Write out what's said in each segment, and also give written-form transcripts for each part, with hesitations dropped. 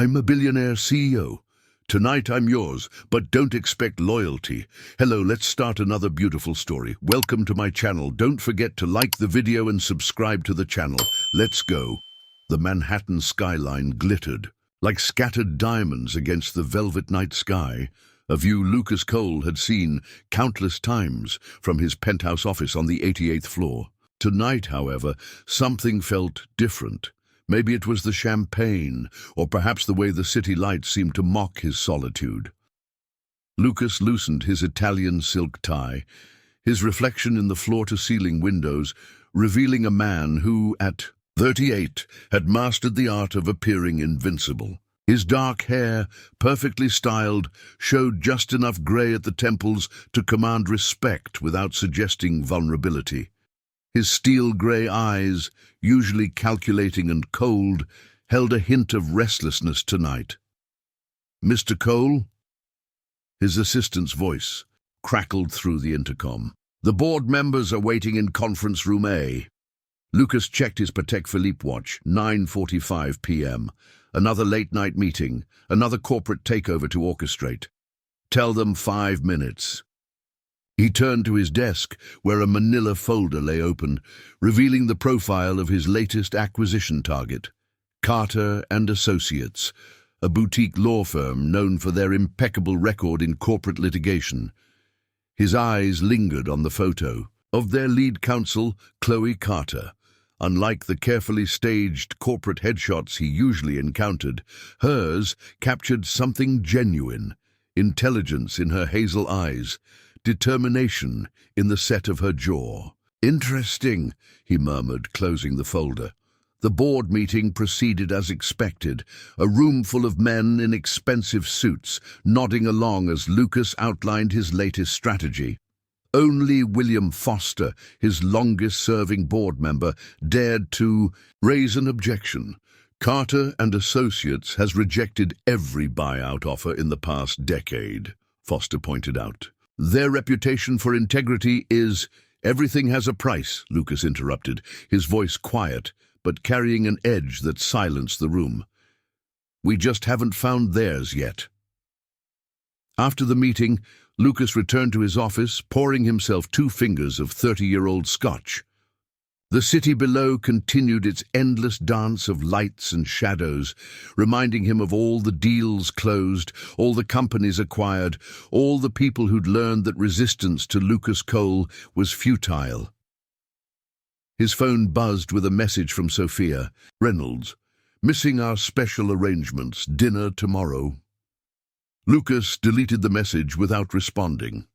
I'm a billionaire CEO. Tonight I'm yours, but don't expect loyalty. Hello, let's start another beautiful story. Welcome to my channel. Don't forget to like the video and subscribe to the channel. Let's go. The Manhattan skyline glittered like scattered diamonds against the velvet night sky, a view Lucas Cole had seen countless times from his penthouse office on the 88th floor. Tonight, however, something felt different. Maybe it was the champagne, or perhaps the way the city lights seemed to mock his solitude. Lucas loosened his Italian silk tie, his reflection in the floor-to-ceiling windows, revealing a man who, at 38, had mastered the art of appearing invincible. His dark hair, perfectly styled, showed just enough grey at the temples to command respect without suggesting vulnerability. His steel-grey eyes, usually calculating and cold, held a hint of restlessness tonight. "Mr. Cole?" His assistant's voice crackled through the intercom. "The board members are waiting in conference room A." Lucas checked his Patek Philippe watch, 9:45 p.m. Another late-night meeting, another corporate takeover to orchestrate. "Tell them 5 minutes." He turned to his desk, where a manila folder lay open, revealing the profile of his latest acquisition target, Carter and Associates, a boutique law firm known for their impeccable record in corporate litigation. His eyes lingered on the photo of their lead counsel, Chloe Carter. Unlike the carefully staged corporate headshots he usually encountered, hers captured something genuine, intelligence in her hazel eyes, determination in the set of her jaw. "Interesting," he murmured, closing the folder. The board meeting proceeded as expected, a room full of men in expensive suits, nodding along as Lucas outlined his latest strategy. Only William Foster, his longest-serving board member, dared to raise an objection. "Carter and Associates has rejected every buyout offer in the past decade," Foster pointed out. "Their reputation for integrity is—" "Everything has a price," Lucas interrupted, his voice quiet, but carrying an edge that silenced the room. "We just haven't found theirs yet." After the meeting, Lucas returned to his office, pouring himself 2 fingers of 30-year-old scotch. The city below continued its endless dance of lights and shadows, reminding him of all the deals closed, all the companies acquired, all the people who'd learned that resistance to Lucas Cole was futile. His phone buzzed with a message from Sophia. "Reynolds, missing our special arrangements, dinner tomorrow." Lucas deleted the message without responding.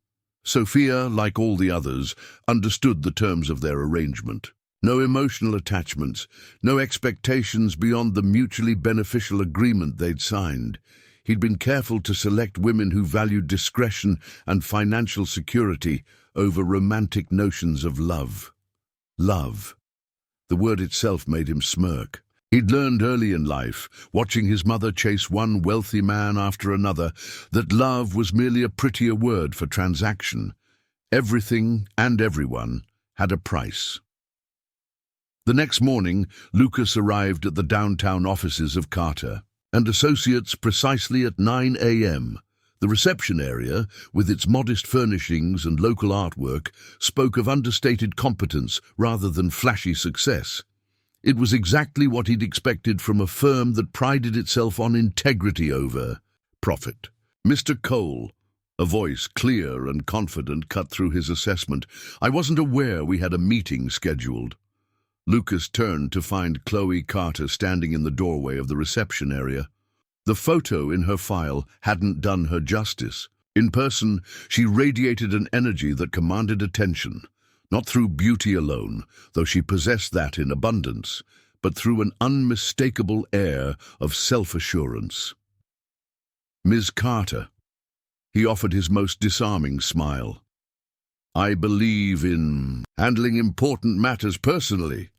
Sophia, like all the others, understood the terms of their arrangement. No emotional attachments, no expectations beyond the mutually beneficial agreement they'd signed. He'd been careful to select women who valued discretion and financial security over romantic notions of love. Love. The word itself made him smirk. He'd learned early in life, watching his mother chase one wealthy man after another, that love was merely a prettier word for transaction. Everything and everyone had a price. The next morning, Lucas arrived at the downtown offices of Carter and Associates precisely at 9 a.m. The reception area, with its modest furnishings and local artwork, spoke of understated competence rather than flashy success. It was exactly what he'd expected from a firm that prided itself on integrity over profit. "Mr. Cole," a voice clear and confident cut through his assessment, "I wasn't aware we had a meeting scheduled." Lucas turned to find Chloe Carter standing in the doorway of the reception area. The photo in her file hadn't done her justice. In person, she radiated an energy that commanded attention, not through beauty alone, though she possessed that in abundance, but through an unmistakable air of self-assurance. "Ms. Carter." He offered his most disarming smile. "I believe in handling important matters personally."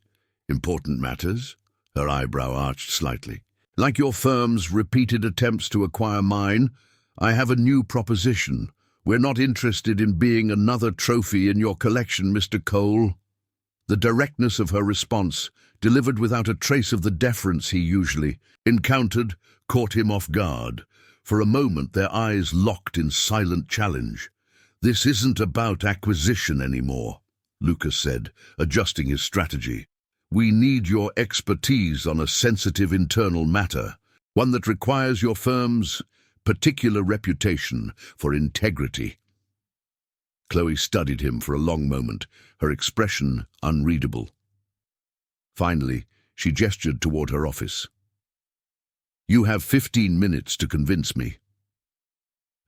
"Important matters?" Her eyebrow arched slightly. "Like your firm's repeated attempts to acquire mine, I have a new proposition. We're not interested in being another trophy in your collection, Mr. Cole." The directness of her response, delivered without a trace of the deference he usually encountered, caught him off guard. For a moment their eyes locked in silent challenge. "This isn't about acquisition anymore," Lucas said, adjusting his strategy. "We need your expertise on a sensitive internal matter, one that requires your firm's particular reputation for integrity." Chloe studied him for a long moment, her expression unreadable. Finally, she gestured toward her office. "You have 15 minutes to convince me."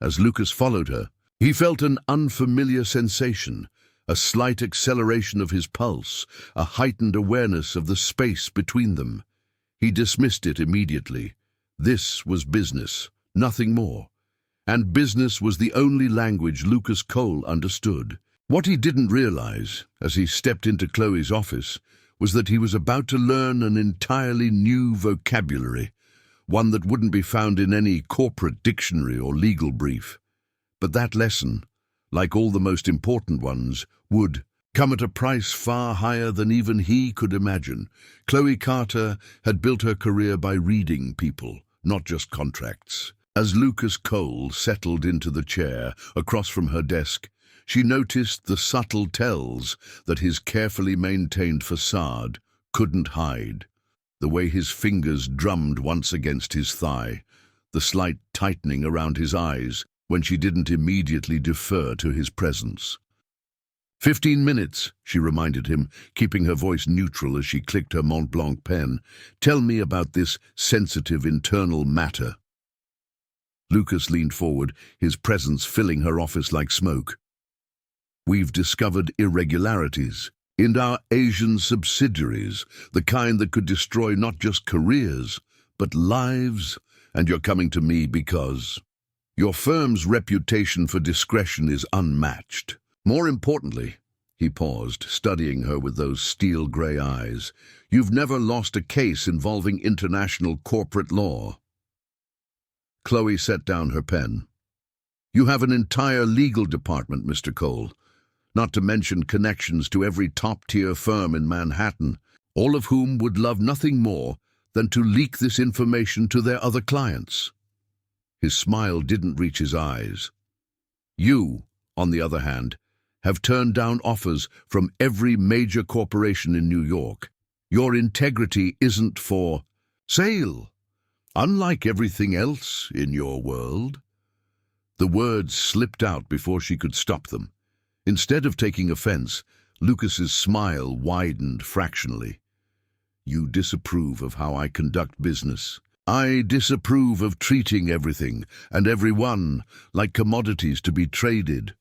As Lucas followed her, he felt an unfamiliar sensation, a slight acceleration of his pulse, a heightened awareness of the space between them. He dismissed it immediately. This was business, nothing more. And business was the only language Lucas Cole understood. What he didn't realize, as he stepped into Chloe's office, was that he was about to learn an entirely new vocabulary, one that wouldn't be found in any corporate dictionary or legal brief. But that lesson, like all the most important ones, would come at a price far higher than even he could imagine. Chloe Carter had built her career by reading people, not just contracts. As Lucas Cole settled into the chair across from her desk, she noticed the subtle tells that his carefully maintained facade couldn't hide. The way his fingers drummed once against his thigh, the slight tightening around his eyes when she didn't immediately defer to his presence. 15 minutes, she reminded him, keeping her voice neutral as she clicked her Mont Blanc pen. "Tell me about this sensitive internal matter." Lucas leaned forward, his presence filling her office like smoke. "We've discovered irregularities in our Asian subsidiaries, the kind that could destroy not just careers, but lives, and you're coming to me because your firm's reputation for discretion is unmatched. More importantly," he paused, studying her with those steel-grey eyes, "you've never lost a case involving international corporate law." Chloe set down her pen. "You have an entire legal department, Mr. Cole, not to mention connections to every top-tier firm in Manhattan, all of whom would love nothing more than to leak this information to their other clients." His smile didn't reach his eyes. "You, on the other hand, have turned down offers from every major corporation in New York. Your integrity isn't for sale, unlike everything else in your world." The words slipped out before she could stop them. Instead of taking offense, Lucas's smile widened fractionally. "You disapprove of how I conduct business. I disapprove of treating everything and everyone like commodities to be traded."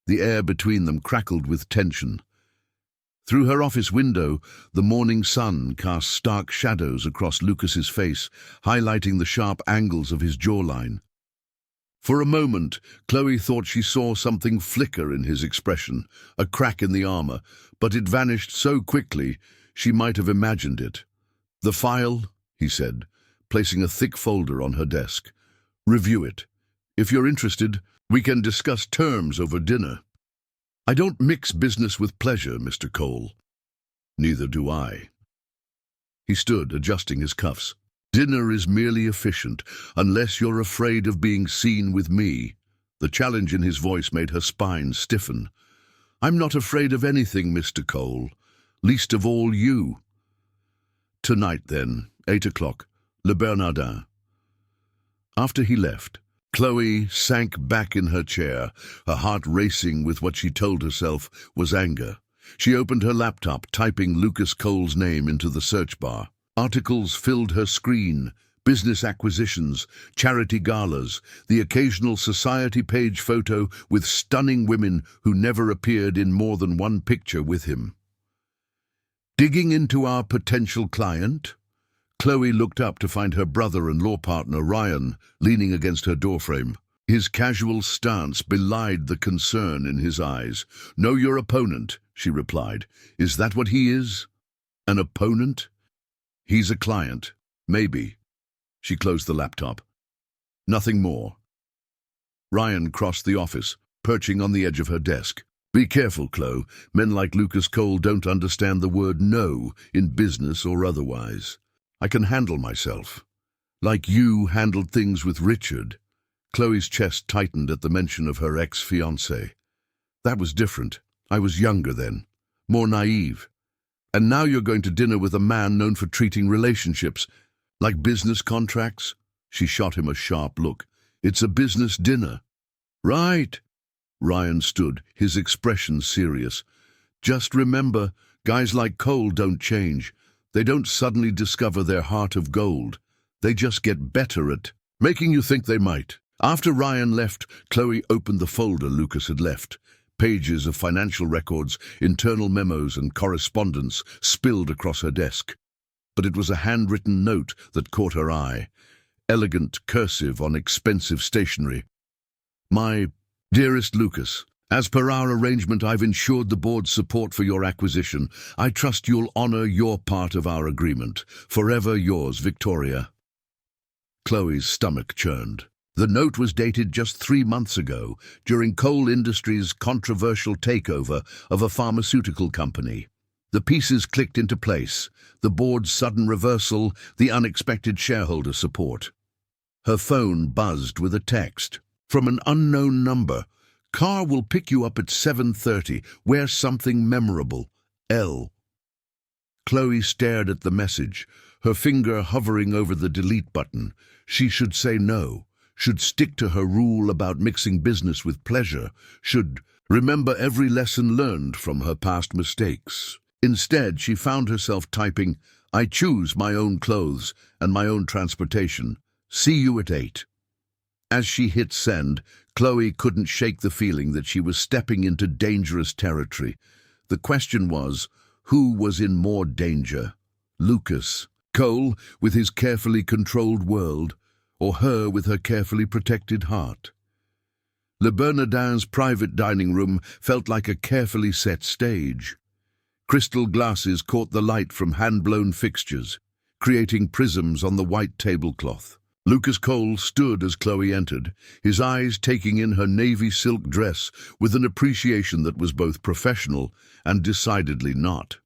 The air between them crackled with tension. Through her office window, the morning sun cast stark shadows across Lucas's face, highlighting the sharp angles of his jawline. For a moment, Chloe thought she saw something flicker in his expression, a crack in the armor, but it vanished so quickly she might have imagined it. "The file," he said, placing a thick folder on her desk. "Review it. If you're interested, we can discuss terms over dinner." "I don't mix business with pleasure, Mr. Cole." "Neither do I." He stood, adjusting his cuffs. "Dinner is merely efficient, unless you're afraid of being seen with me." The challenge in his voice made her spine stiffen. "I'm not afraid of anything, Mr. Cole, least of all you." "Tonight, then, 8 o'clock, Le Bernardin." After he left, Chloe sank back in her chair, her heart racing with what she told herself was anger. She opened her laptop, typing Lucas Cole's name into the search bar. Articles filled her screen, business acquisitions, charity galas, the occasional society page photo with stunning women who never appeared in more than one picture with him. "Digging into our potential client?" Chloe looked up to find her brother and law partner Ryan leaning against her doorframe. His casual stance belied the concern in his eyes. "Know your opponent," she replied. "Is that what he is? An opponent?" "He's a client. Maybe." She closed the laptop. Nothing more. Ryan crossed the office, perching on the edge of her desk. "Be careful, Chloe. Men like Lucas Cole don't understand the word no in business or otherwise. I can handle myself." Like you handled things with Richard. Chloe's chest tightened at the mention of her ex-fiancé. That was different. I was younger then, more naive. And now you're going to dinner with a man known for treating relationships like business contracts? She shot him a sharp look. It's a business dinner. Right. Ryan stood, his expression serious. Just remember, guys like Cole don't change. They don't suddenly discover their heart of gold. They just get better at making you think they might. After Ryan left, Chloe opened the folder Lucas had left. Pages of financial records, internal memos and correspondence spilled across her desk. But it was a handwritten note that caught her eye. Elegant cursive on expensive stationery. My dearest Lucas, as per our arrangement, I've ensured the board's support for your acquisition. I trust you'll honor your part of our agreement. Forever yours, Victoria. Chloe's stomach churned. The note was dated just 3 months ago, during Cole Industries' controversial takeover of a pharmaceutical company. The pieces clicked into place, the board's sudden reversal, the unexpected shareholder support. Her phone buzzed with a text. From an unknown number. Car will pick you up at 7:30. Wear something memorable. L. Chloe stared at the message, her finger hovering over the delete button. She should say no, should stick to her rule about mixing business with pleasure, should remember every lesson learned from her past mistakes. Instead, she found herself typing, I choose my own clothes and my own transportation. See you at 8. As she hit send, Chloe couldn't shake the feeling that she was stepping into dangerous territory. The question was, who was in more danger? Lucas, Cole with his carefully controlled world, or her with her carefully protected heart? Le Bernardin's private dining room felt like a carefully set stage. Crystal glasses caught the light from hand-blown fixtures, creating prisms on the white tablecloth. Lucas Cole stood as Chloe entered, his eyes taking in her navy silk dress with an appreciation that was both professional and decidedly not.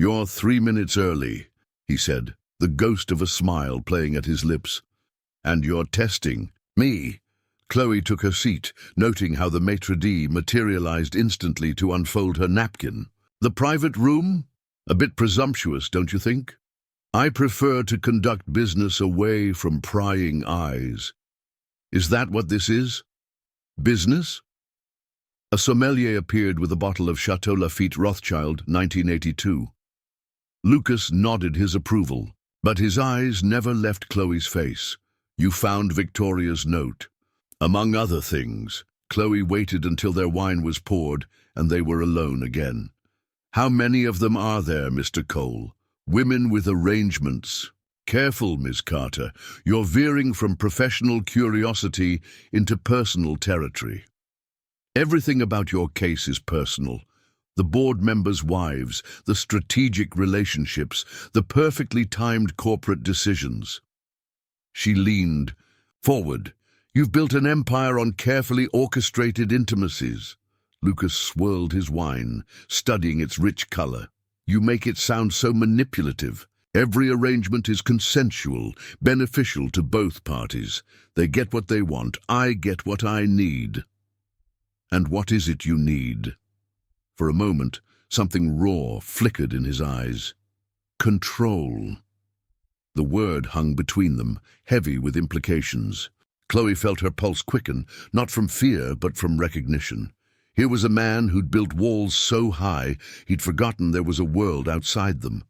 You're 3 minutes early, he said, the ghost of a smile playing at his lips. And you're testing me. Chloe took her seat, noting how the maitre d' materialized instantly to unfold her napkin. The private room? A bit presumptuous, don't you think? I prefer to conduct business away from prying eyes. Is that what this is? Business? A sommelier appeared with a bottle of Chateau Lafite Rothschild, 1982. Lucas nodded his approval, but his eyes never left Chloe's face. You found Victoria's note. Among other things, Chloe waited until their wine was poured and they were alone again. How many of them are there, Mr. Cole? Women with arrangements. Careful, Miss Carter. You're veering from professional curiosity into personal territory. Everything about your case is personal. The board members' wives, the strategic relationships, the perfectly timed corporate decisions. She leaned forward. You've built an empire on carefully orchestrated intimacies. Lucas swirled his wine, studying its rich color. You make it sound so manipulative. Every arrangement is consensual, beneficial to both parties. They get what they want. I get what I need. And what is it you need? For a moment, something raw flickered in his eyes. Control. The word hung between them, heavy with implications. Chloe felt her pulse quicken, not from fear, but from recognition. Here was a man who'd built walls so high he'd forgotten there was a world outside them.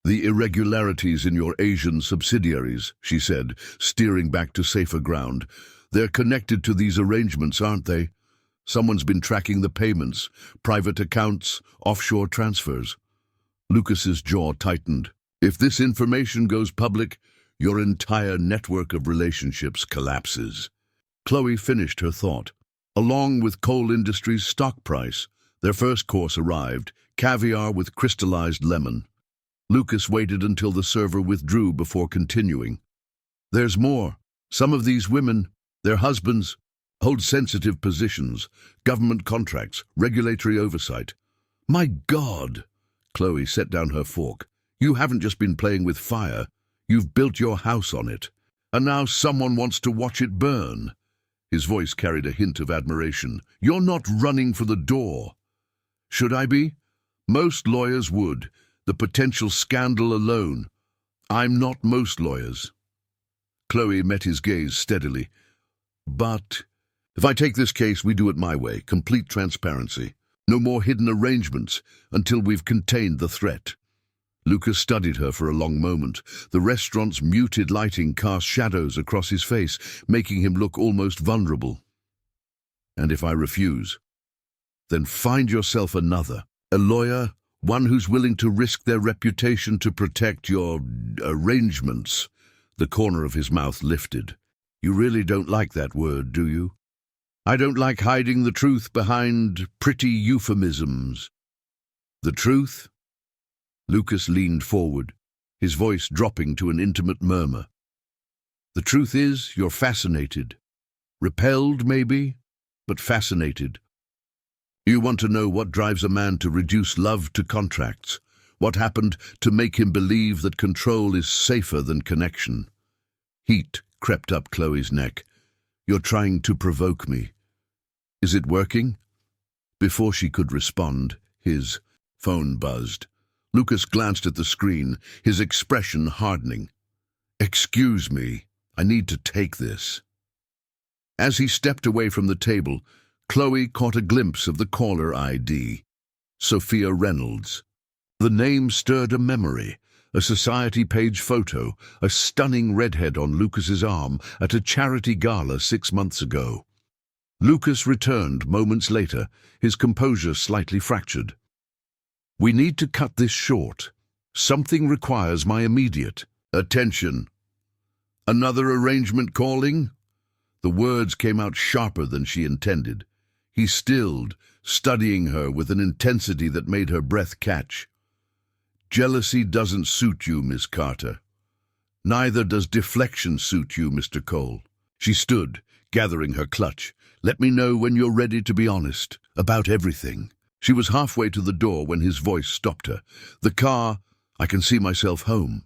The irregularities in your Asian subsidiaries, she said, steering back to safer ground. They're connected to these arrangements, aren't they? Someone's been tracking the payments, private accounts, offshore transfers. Lucas's jaw tightened. If this information goes public, your entire network of relationships collapses. Chloe finished her thought. Along with Cole Industries' stock price, their first course arrived, caviar with crystallized lemon. Lucas waited until the server withdrew before continuing. There's more. Some of these women, their husbands, hold sensitive positions, government contracts, regulatory oversight. My God! Chloe set down her fork. You haven't just been playing with fire. You've built your house on it, and now someone wants to watch it burn." His voice carried a hint of admiration. "You're not running for the door." "Should I be? Most lawyers would. The potential scandal alone. I'm not most lawyers." Chloe met his gaze steadily. "But if I take this case, we do it my way, complete transparency. No more hidden arrangements until we've contained the threat." Lucas studied her for a long moment. The restaurant's muted lighting cast shadows across his face, making him look almost vulnerable. "And if I refuse? Then find yourself another. A lawyer, one who's willing to risk their reputation to protect your arrangements." The corner of his mouth lifted. "You really don't like that word, do you?" "I don't like hiding the truth behind pretty euphemisms." "The truth?" Lucas leaned forward, his voice dropping to an intimate murmur. "The truth is, you're fascinated. Repelled, maybe, but fascinated. You want to know what drives a man to reduce love to contracts, what happened to make him believe that control is safer than connection." Heat crept up Chloe's neck. "You're trying to provoke me. Is it working?" Before she could respond, his phone buzzed. Lucas glanced at the screen, his expression hardening. "Excuse me, I need to take this." As he stepped away from the table, Chloe caught a glimpse of the caller ID. Sophia Reynolds. The name stirred a memory, a society page photo, a stunning redhead on Lucas's arm at a charity gala 6 months ago. Lucas returned moments later, his composure slightly fractured. "We need to cut this short. Something requires my immediate attention." "Another arrangement calling?" The words came out sharper than she intended. He stilled, studying her with an intensity that made her breath catch. "Jealousy doesn't suit you, Miss Carter. Neither does deflection suit you, Mr. Cole." She stood, gathering her clutch. "Let me know when you're ready to be honest, about everything." She was halfway to the door when his voice stopped her. "The car, I can see myself home."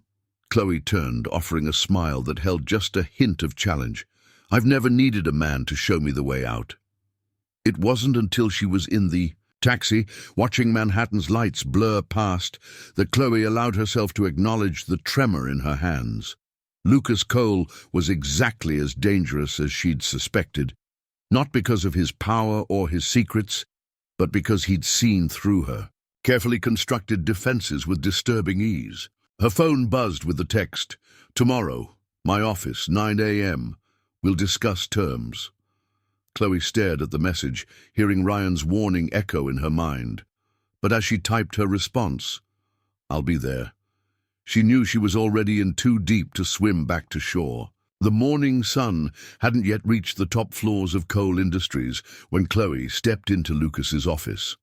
Chloe turned, offering a smile that held just a hint of challenge. "I've never needed a man to show me the way out." It wasn't until she was in the taxi, watching Manhattan's lights blur past, that Chloe allowed herself to acknowledge the tremor in her hands. Lucas Cole was exactly as dangerous as she'd suspected, not because of his power or his secrets, but because he'd seen through her, carefully constructed defenses with disturbing ease. Her phone buzzed with the text, "Tomorrow, my office, 9 a.m. We'll discuss terms." Chloe stared at the message, hearing Ryan's warning echo in her mind. But as she typed her response, "I'll be there," she knew she was already in too deep to swim back to shore. The morning sun hadn't yet reached the top floors of Cole Industries when Chloe stepped into Lucas's office.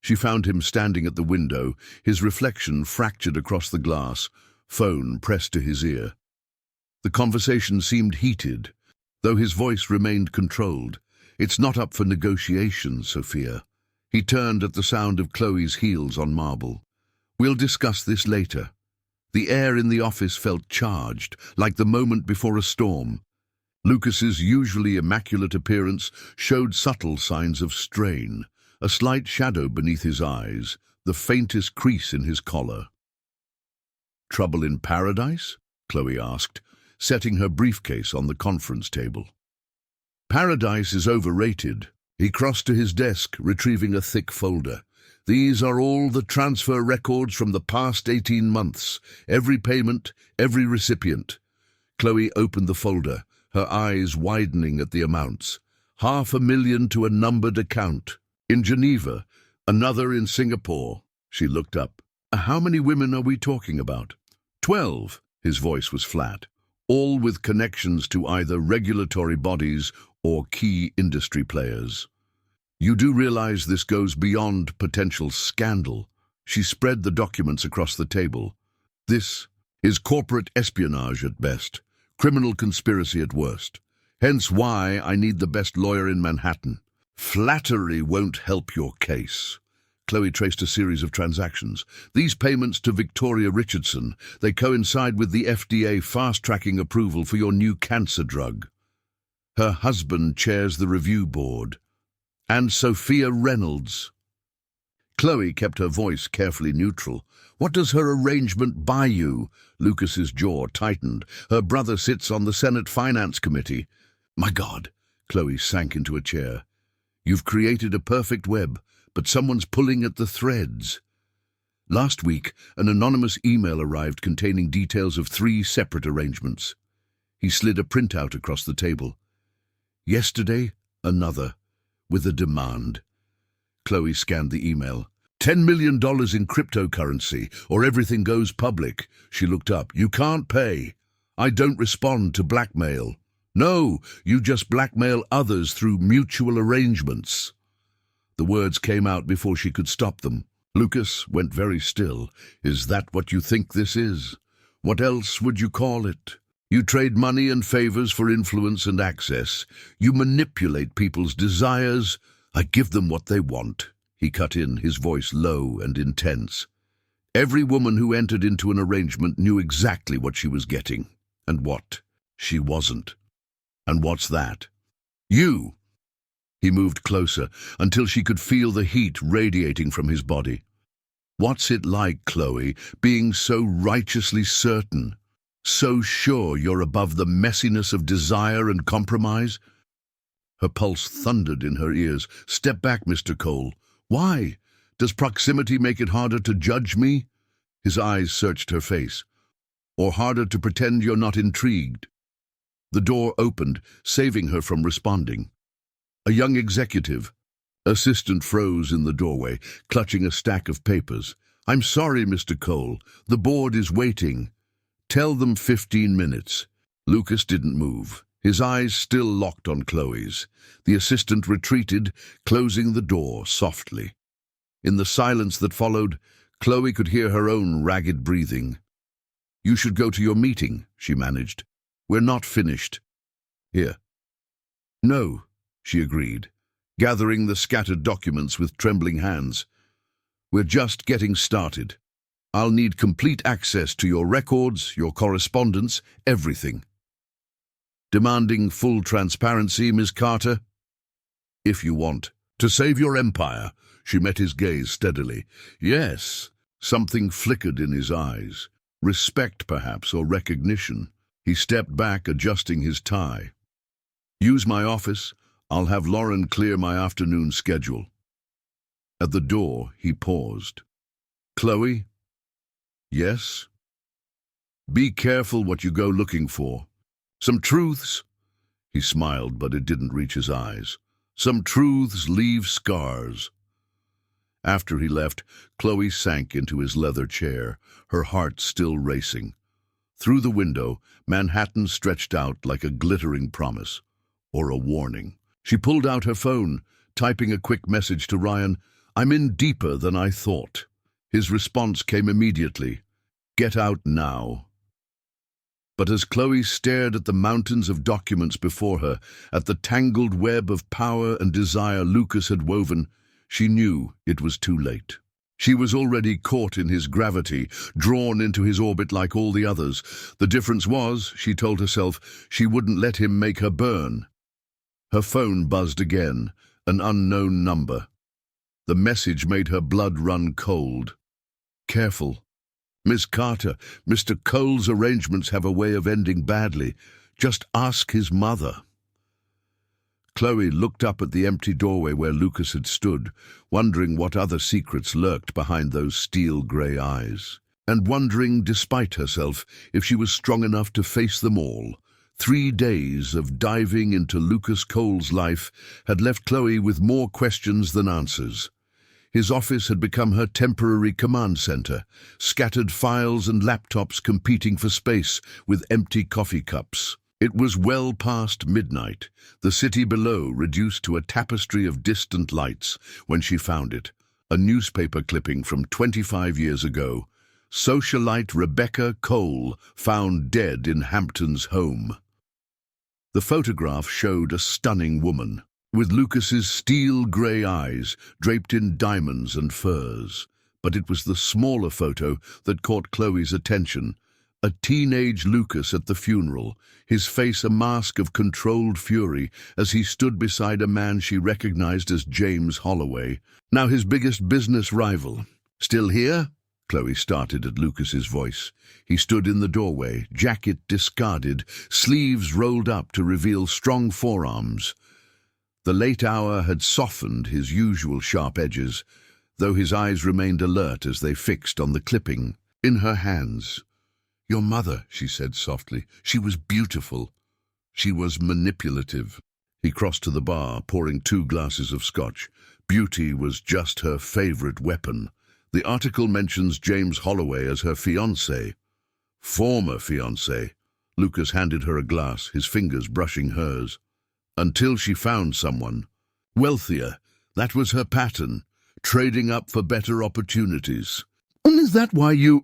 She found him standing at the window, his reflection fractured across the glass, phone pressed to his ear. The conversation seemed heated, though his voice remained controlled. "It's not up for negotiation, Sophia." He turned at the sound of Chloe's heels on marble. "We'll discuss this later." The air in the office felt charged, like the moment before a storm. Lucas's usually immaculate appearance showed subtle signs of strain, a slight shadow beneath his eyes, the faintest crease in his collar. "Trouble in paradise?" Chloe asked, setting her briefcase on the conference table. "Paradise is overrated." He crossed to his desk, retrieving a thick folder. "These are all the transfer records from the past 18 months. Every payment, every recipient." Chloe opened the folder, her eyes widening at the amounts. $500,000 to a numbered account. In Geneva, another in Singapore. She looked up. "How many women are we talking about?" 12. His voice was flat. "All with connections to either regulatory bodies or key industry players. You do realize this goes beyond potential scandal." She spread the documents across the table. "This is corporate espionage at best, criminal conspiracy at worst. Hence why I need the best lawyer in Manhattan." "Flattery won't help your case." Chloe traced a series of transactions. These payments to Victoria Richardson, they coincide with the FDA fast-tracking approval for your new cancer drug. Her husband chairs the review board. And Sophia Reynolds. Chloe kept her voice carefully neutral. What does her arrangement buy you? Lucas's jaw tightened. Her brother sits on the Senate Finance Committee. My God, Chloe sank into a chair. You've created a perfect web, but someone's pulling at the threads. Last week, an anonymous email arrived containing details of 3 separate arrangements. He slid a printout across the table. Yesterday, another, with a demand. Chloe scanned the email. $10 million in cryptocurrency, or everything goes public. She looked up. You can't pay. I don't respond to blackmail. No, you just blackmail others through mutual arrangements. The words came out before she could stop them. Lucas went very still. Is that what you think this is? What else would you call it? You trade money and favors for influence and access. You manipulate people's desires. I give them what they want. He cut in, his voice low and intense. Every woman who entered into an arrangement knew exactly what she was getting, and what she wasn't. And what's that? You! He moved closer, until she could feel the heat radiating from his body. What's it like, Chloe, being so righteously certain, so sure you're above the messiness of desire and compromise? Her pulse thundered in her ears. Step back, Mr. Cole. Why? Does proximity make it harder to judge me? His eyes searched her face. Or harder to pretend you're not intrigued? The door opened, saving her from responding. A young executive. Assistant froze in the doorway, clutching a stack of papers. I'm sorry, Mr. Cole. The board is waiting. Tell them 15 minutes. Lucas didn't move, his eyes still locked on Chloe's. The assistant retreated, closing the door softly. In the silence that followed, Chloe could hear her own ragged breathing. You should go to your meeting, she managed. We're not finished. Here. No, she agreed, gathering the scattered documents with trembling hands. We're just getting started. I'll need complete access to your records, your correspondence, everything. Demanding full transparency, Ms. Carter? If you want. To save your empire. She met his gaze steadily. Yes. Something flickered in his eyes. Respect, perhaps, or recognition. He stepped back, adjusting his tie. Use my office. I'll have Lauren clear my afternoon schedule. At the door, he paused. Chloe? Yes? Be careful what you go looking for. Some truths? He smiled, but it didn't reach his eyes. Some truths leave scars. After he left, Chloe sank into his leather chair, her heart still racing. Through the window, Manhattan stretched out like a glittering promise, or a warning. She pulled out her phone, typing a quick message to Ryan. I'm in deeper than I thought. His response came immediately. Get out now. But as Chloe stared at the mountains of documents before her, at the tangled web of power and desire Lucas had woven, she knew it was too late. She was already caught in his gravity, drawn into his orbit like all the others. The difference was, she told herself, she wouldn't let him make her burn. Her phone buzzed again, an unknown number. The message made her blood run cold. Careful. Miss Carter, Mr. Cole's arrangements have a way of ending badly. Just ask his mother. Chloe looked up at the empty doorway where Lucas had stood, wondering what other secrets lurked behind those steel-grey eyes, and wondering, despite herself, if she was strong enough to face them all. 3 days of diving into Lucas Cole's life had left Chloe with more questions than answers. His office had become her temporary command center, scattered files and laptops competing for space with empty coffee cups. It was well past midnight, the city below reduced to a tapestry of distant lights, when she found it, a newspaper clipping from 25 years ago. Socialite Rebecca Cole found dead in Hampton's home. The photograph showed a stunning woman, with Lucas's steel-grey eyes draped in diamonds and furs. But it was the smaller photo that caught Chloe's attention. A teenage Lucas at the funeral, his face a mask of controlled fury as he stood beside a man she recognized as James Holloway, now his biggest business rival. "Still here?" Chloe started at Lucas's voice. He stood in the doorway, jacket discarded, sleeves rolled up to reveal strong forearms. The late hour had softened his usual sharp edges, though his eyes remained alert as they fixed on the clipping in her hands. "Your mother," she said softly. "She was beautiful. She was manipulative." He crossed to the bar, pouring 2 glasses of scotch. Beauty was just her favorite weapon. The article mentions James Holloway as her fiancé. Former fiancé. Lucas handed her a glass, his fingers brushing hers. Until she found someone. Wealthier. That was her pattern. Trading up for better opportunities. "And is that why you—"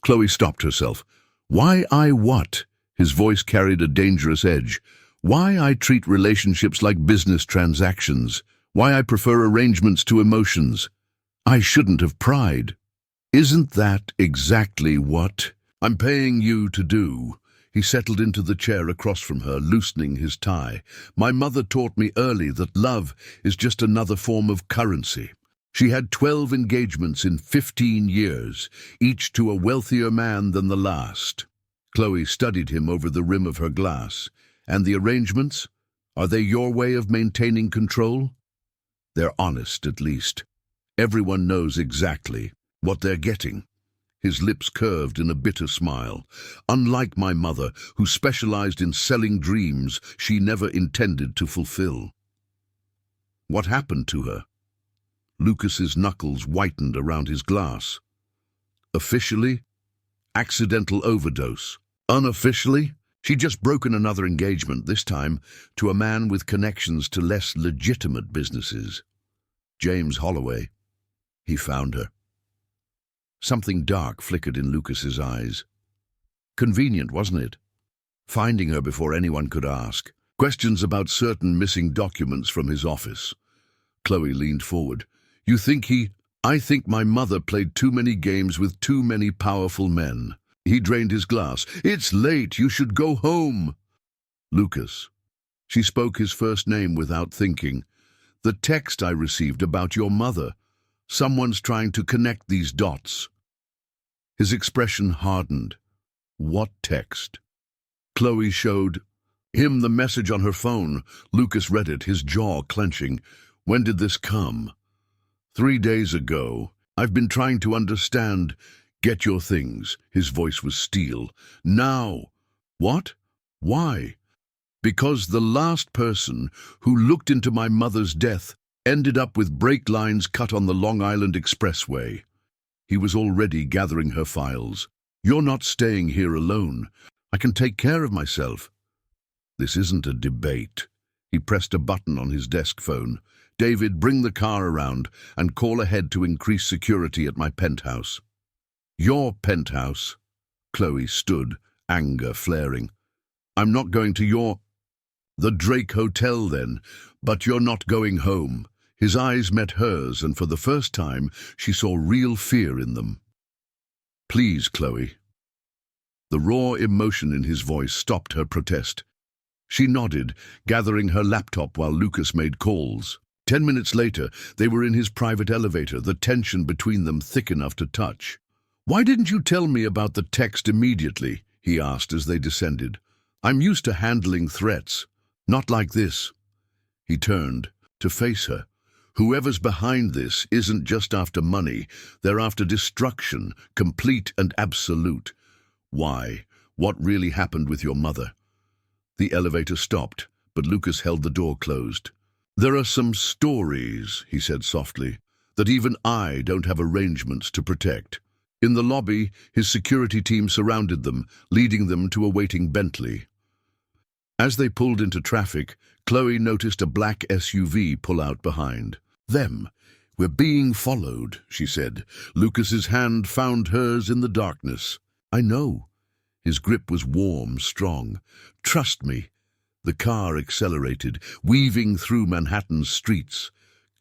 Chloe stopped herself. "Why I what?" His voice carried a dangerous edge. "Why I treat relationships like business transactions. Why I prefer arrangements to emotions. I shouldn't have pried." "Isn't that exactly what I'm paying you to do?" He settled into the chair across from her, loosening his tie. "My mother taught me early that love is just another form of currency." She had 12 engagements in 15 years, each to a wealthier man than the last. Chloe studied him over the rim of her glass. "And the arrangements? Are they your way of maintaining control?" "They're honest, at least. Everyone knows exactly what they're getting." His lips curved in a bitter smile. "Unlike my mother, who specialized in selling dreams she never intended to fulfill." "What happened to her?" Lucas's knuckles whitened around his glass. "Officially, accidental overdose. Unofficially, she'd just broken another engagement, this time to a man with connections to less legitimate businesses. James Holloway. He found her." Something dark flickered in Lucas's eyes. Convenient, wasn't it? Finding her before anyone could ask. Questions about certain missing documents from his office. Chloe leaned forward. "You think he—" "I think my mother played too many games with too many powerful men." He drained his glass. "It's late. You should go home." "Lucas." She spoke his first name without thinking. "The text I received about your mother. Someone's trying to connect these dots." His expression hardened. "What text?" Chloe showed him the message on her phone. Lucas read it, his jaw clenching. "When did this come?" 3 days ago. I've been trying to understand." "Get your things." His voice was steel. "Now." "What? Why?" "Because the last person who looked into my mother's death ended up with brake lines cut on the Long Island Expressway." He was already gathering her files. "You're not staying here alone. I can take care of myself." "This isn't a debate." He pressed a button on his desk phone. "David, bring the car around and call ahead to increase security at my penthouse." "Your penthouse?" Chloe stood, anger flaring. "I'm not going to your—" "The Drake Hotel, then. But you're not going home." His eyes met hers, and for the first time she saw real fear in them. "Please, Chloe." The raw emotion in his voice stopped her protest. She nodded, gathering her laptop while Lucas made calls. 10 minutes later, they were in his private elevator, the tension between them thick enough to touch. "Why didn't you tell me about the text immediately?" he asked as they descended. "I'm used to handling threats. Not like this." He turned to face her. "Whoever's behind this isn't just after money. They're after destruction, complete and absolute. Why? What really happened with your mother?" The elevator stopped, but Lucas held the door closed. "There are some stories," he said softly, "that even I don't have arrangements to protect." In the lobby, his security team surrounded them, leading them to a waiting Bentley. As they pulled into traffic, Chloe noticed a black SUV pull out behind them. "We're being followed," she said. Lucas's hand found hers in the darkness. "I know." His grip was warm, strong. "Trust me." The car accelerated, weaving through Manhattan's streets.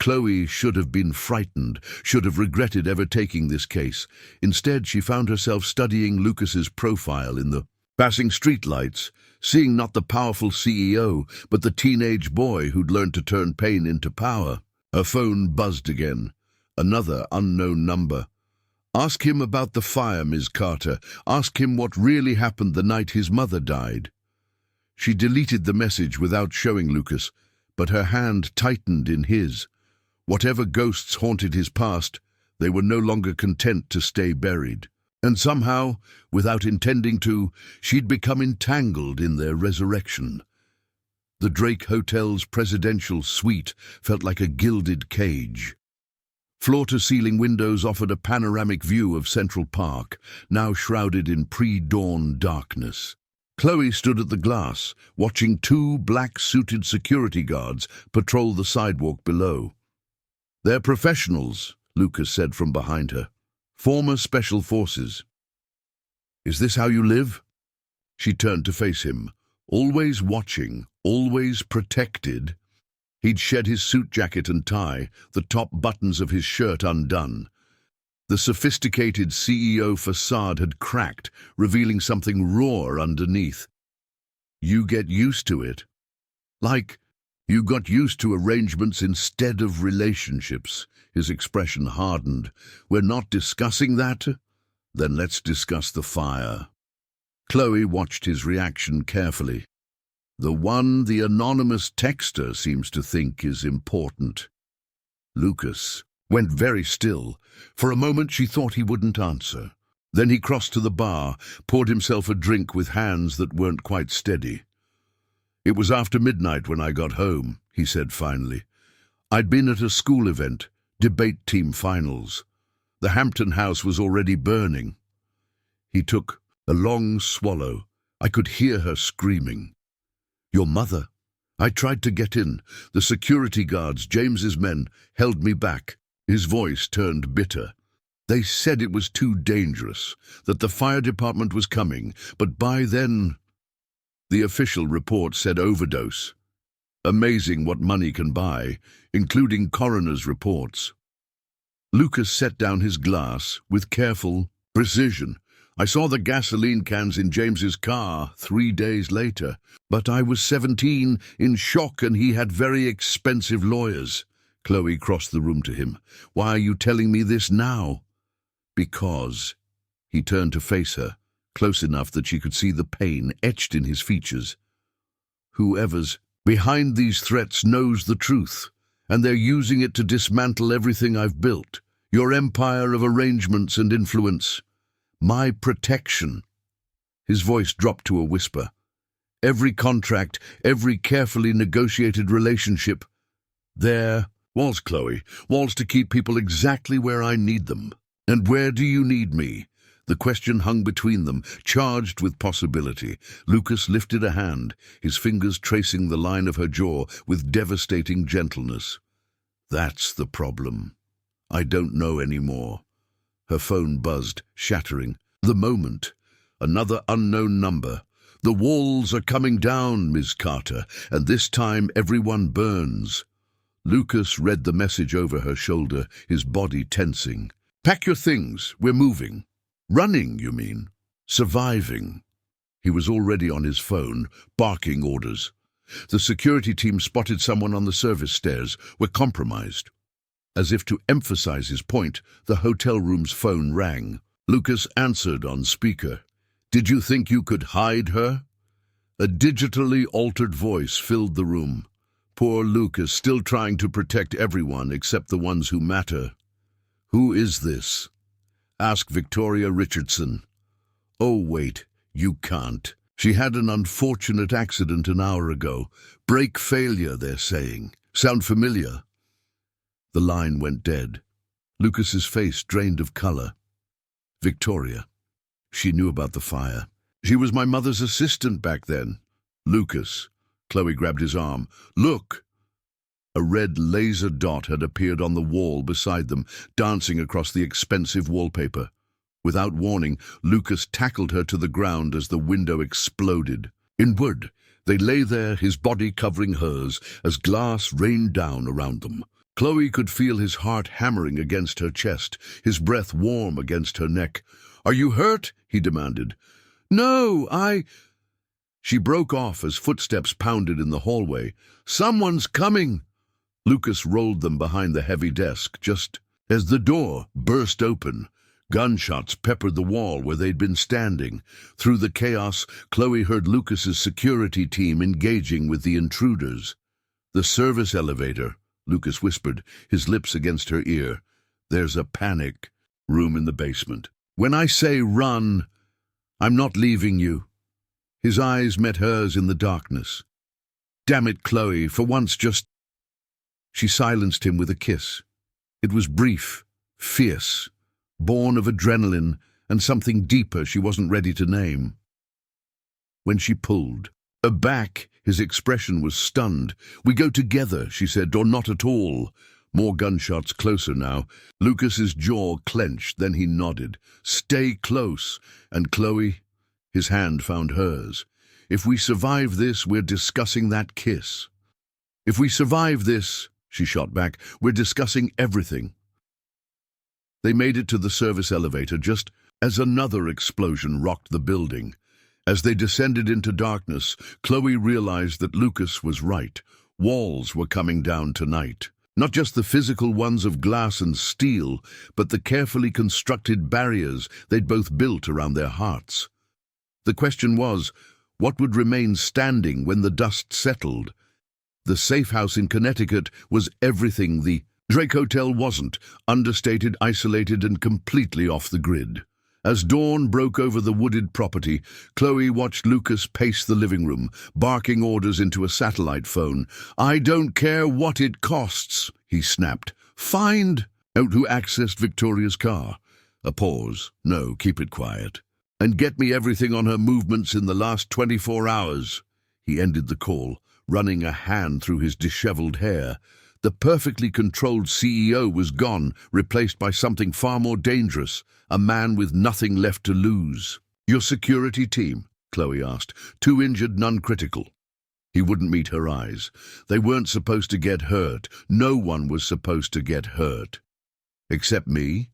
Chloe should have been frightened, should have regretted ever taking this case. Instead, she found herself studying Lucas's profile in the passing streetlights, seeing not the powerful CEO, but the teenage boy who'd learned to turn pain into power. Her phone buzzed again. Another unknown number. "Ask him about the fire, Ms. Carter. Ask him what really happened the night his mother died." She deleted the message without showing Lucas, but her hand tightened in his. Whatever ghosts haunted his past, they were no longer content to stay buried. And somehow, without intending to, she'd become entangled in their resurrection. The Drake Hotel's presidential suite felt like a gilded cage. Floor-to-ceiling windows offered a panoramic view of Central Park, now shrouded in pre-dawn darkness. Chloe stood at the glass, watching two black-suited security guards patrol the sidewalk below. "They're professionals," Lucas said from behind her. "Former special forces." "Is this how you live?" She turned to face him, always watching, always protected. He'd shed his suit jacket and tie, the top buttons of his shirt undone. The sophisticated CEO facade had cracked, revealing something raw underneath. "You get used to it. Like, you got used to arrangements instead of relationships." His expression hardened. "We're not discussing that? Then let's discuss the fire." Chloe watched his reaction carefully. "The one the anonymous texter seems to think is important." Lucas went very still. For a moment she thought he wouldn't answer. Then he crossed to the bar, poured himself a drink with hands that weren't quite steady. "It was after midnight when I got home," he said finally. "I'd been at a school event, debate team finals. The Hampton house was already burning." He took a long swallow. I could hear her screaming. "Your mother?" "I tried to get in. The security guards, James's men, held me back." His voice turned bitter. "They said it was too dangerous, that the fire department was coming, but by then—" The official report said overdose. Amazing what money can buy, including coroner's reports. Lucas set down his glass with careful precision. "I saw the gasoline cans in James's car 3 days later, but I was 17, in shock, and he had very expensive lawyers." Chloe crossed the room to him. "Why are you telling me this now?" "Because." He turned to face her, close enough that she could see the pain etched in his features. "Whoever's behind these threats knows the truth, and they're using it to dismantle everything I've built. Your empire of arrangements and influence. My protection." His voice dropped to a whisper. "Every contract, every carefully negotiated relationship. There, walls, Chloe, walls to keep people exactly where I need them. And where do you need me?" The question hung between them, charged with possibility. Lucas lifted a hand, his fingers tracing the line of her jaw with devastating gentleness. "That's the problem. I don't know anymore." Her phone buzzed, shattering. The moment. Another unknown number. "The walls are coming down, Ms. Carter, and this time everyone burns." Lucas read the message over her shoulder, his body tensing. "Pack your things, we're moving." "Running, you mean?" "Surviving." He was already on his phone, barking orders. The security team spotted someone on the service stairs. "We're compromised." As if to emphasize his point, the hotel room's phone rang. Lucas answered on speaker. "Did you think you could hide her?" A digitally altered voice filled the room. Poor Lucas, still trying to protect everyone except the ones who matter. "Who is this?" "Ask Victoria Richardson." "Oh, wait, you can't. She had an unfortunate accident an hour ago. Brake failure, they're saying. Sound familiar?" The line went dead. Lucas's face drained of color. "Victoria. She knew about the fire. She was my mother's assistant back then." "Lucas." Chloe grabbed his arm. "Look!" A red laser dot had appeared on the wall beside them, dancing across the expensive wallpaper. Without warning, Lucas tackled her to the ground as the window exploded. Inward, They lay there, his body covering hers, as glass rained down around them. Chloe could feel his heart hammering against her chest, his breath warm against her neck. "Are you hurt?" he demanded. "No, She broke off as footsteps pounded in the hallway. "Someone's coming!" Lucas rolled them behind the heavy desk, just as the door burst open. Gunshots peppered the wall where they'd been standing. Through the chaos, Chloe heard Lucas's security team engaging with the intruders. "The service elevator," Lucas whispered, his lips against her ear. "There's a panic room in the basement. When I say run, I'm not leaving you." His eyes met hers in the darkness. "Damn it, Chloe, for once just—" She silenced him with a kiss. It was brief, fierce, born of adrenaline and something deeper she wasn't ready to name. When she pulled her back, his expression was stunned. "We go together," she said, "or not at all." More gunshots closer now. Lucas's jaw clenched, then he nodded. "Stay close." And Chloe, his hand found hers. "If we survive this, we're discussing that kiss." "If we survive this," she shot back, "we're discussing everything." They made it to the service elevator just as another explosion rocked the building. As they descended into darkness, Chloe realized that Lucas was right. Walls were coming down tonight. Not just the physical ones of glass and steel, but the carefully constructed barriers they'd both built around their hearts. The question was, what would remain standing when the dust settled? The safe house in Connecticut was everything the Drake Hotel wasn't, understated, isolated, and completely off the grid. As dawn broke over the wooded property, Chloe watched Lucas pace the living room, barking orders into a satellite phone. "I don't care what it costs," he snapped. "Find out who accessed Victoria's car." A pause. "No, keep it quiet. And get me everything on her movements in the last 24 hours. He ended the call, running a hand through his disheveled hair. The perfectly controlled CEO was gone, replaced by something far more dangerous, a man with nothing left to lose. "Your security team?" Chloe asked. "Two injured, none critical." He wouldn't meet her eyes. They weren't supposed to get hurt. No one was supposed to get hurt. "Except me?"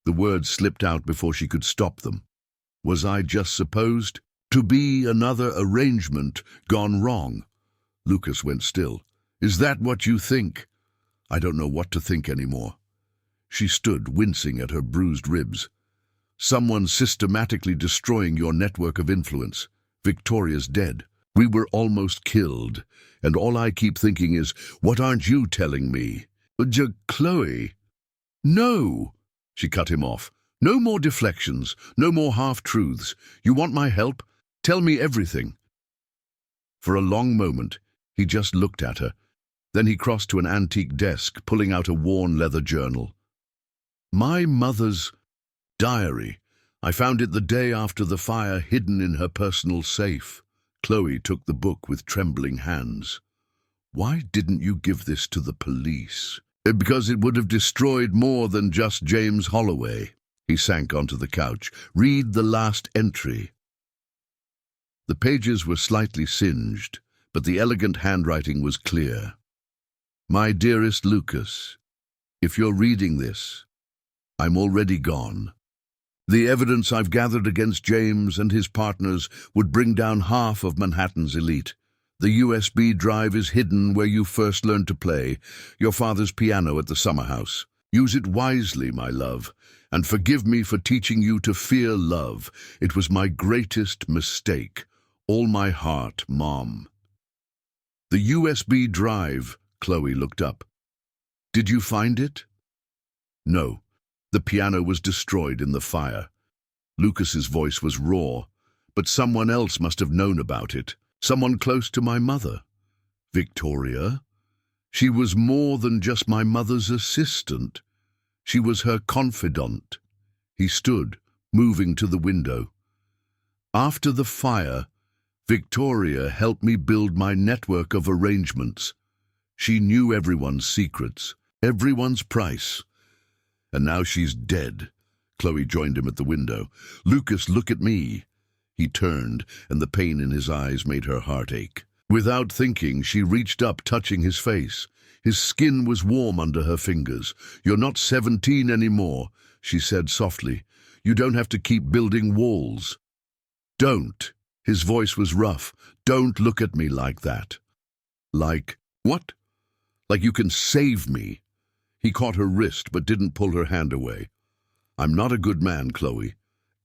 The words slipped out before she could stop them. Was I just supposed to be another arrangement gone wrong? Lucas went still. "Is that what you think?" "I don't know what to think anymore." She stood, wincing at her bruised ribs. "Someone systematically destroying your network of influence. Victoria's dead. We were almost killed. And all I keep thinking is, what aren't you telling me?" "Chloe." "No!" She cut him off. "No more deflections, no more half-truths. You want my help? Tell me everything." For a long moment, he just looked at her. Then he crossed to an antique desk, pulling out a worn leather journal. "My mother's diary. I found it the day after the fire, hidden in her personal safe." Chloe took the book with trembling hands. "Why didn't you give this to the police?" "Because it would have destroyed more than just James Holloway." He sank onto the couch. "Read the last entry." The pages were slightly singed, but the elegant handwriting was clear. "My dearest Lucas, if you're reading this, I'm already gone. The evidence I've gathered against James and his partners would bring down half of Manhattan's elite. The USB drive is hidden where you first learned to play, your father's piano at the summer house. Use it wisely, my love, and forgive me for teaching you to fear love. It was my greatest mistake. All my heart, Mom." "The USB drive," Chloe looked up. "Did you find it?" "No. The piano was destroyed in the fire." Lucas's voice was raw. "But someone else must have known about it. Someone close to my mother." "Victoria? She was more than just my mother's assistant. She was her confidant." He stood, moving to the window. "After the fire, Victoria helped me build my network of arrangements. She knew everyone's secrets, everyone's price. And now she's dead." Chloe joined him at the window. "Lucas, look at me." He turned, and the pain in his eyes made her heart ache. Without thinking, she reached up, touching his face. His skin was warm under her fingers. "You're not 17 anymore," she said softly. "You don't have to keep building walls." "Don't." His voice was rough. "Don't look at me like that." "Like what?" "Like you can save me." He caught her wrist but didn't pull her hand away. "I'm not a good man, Chloe.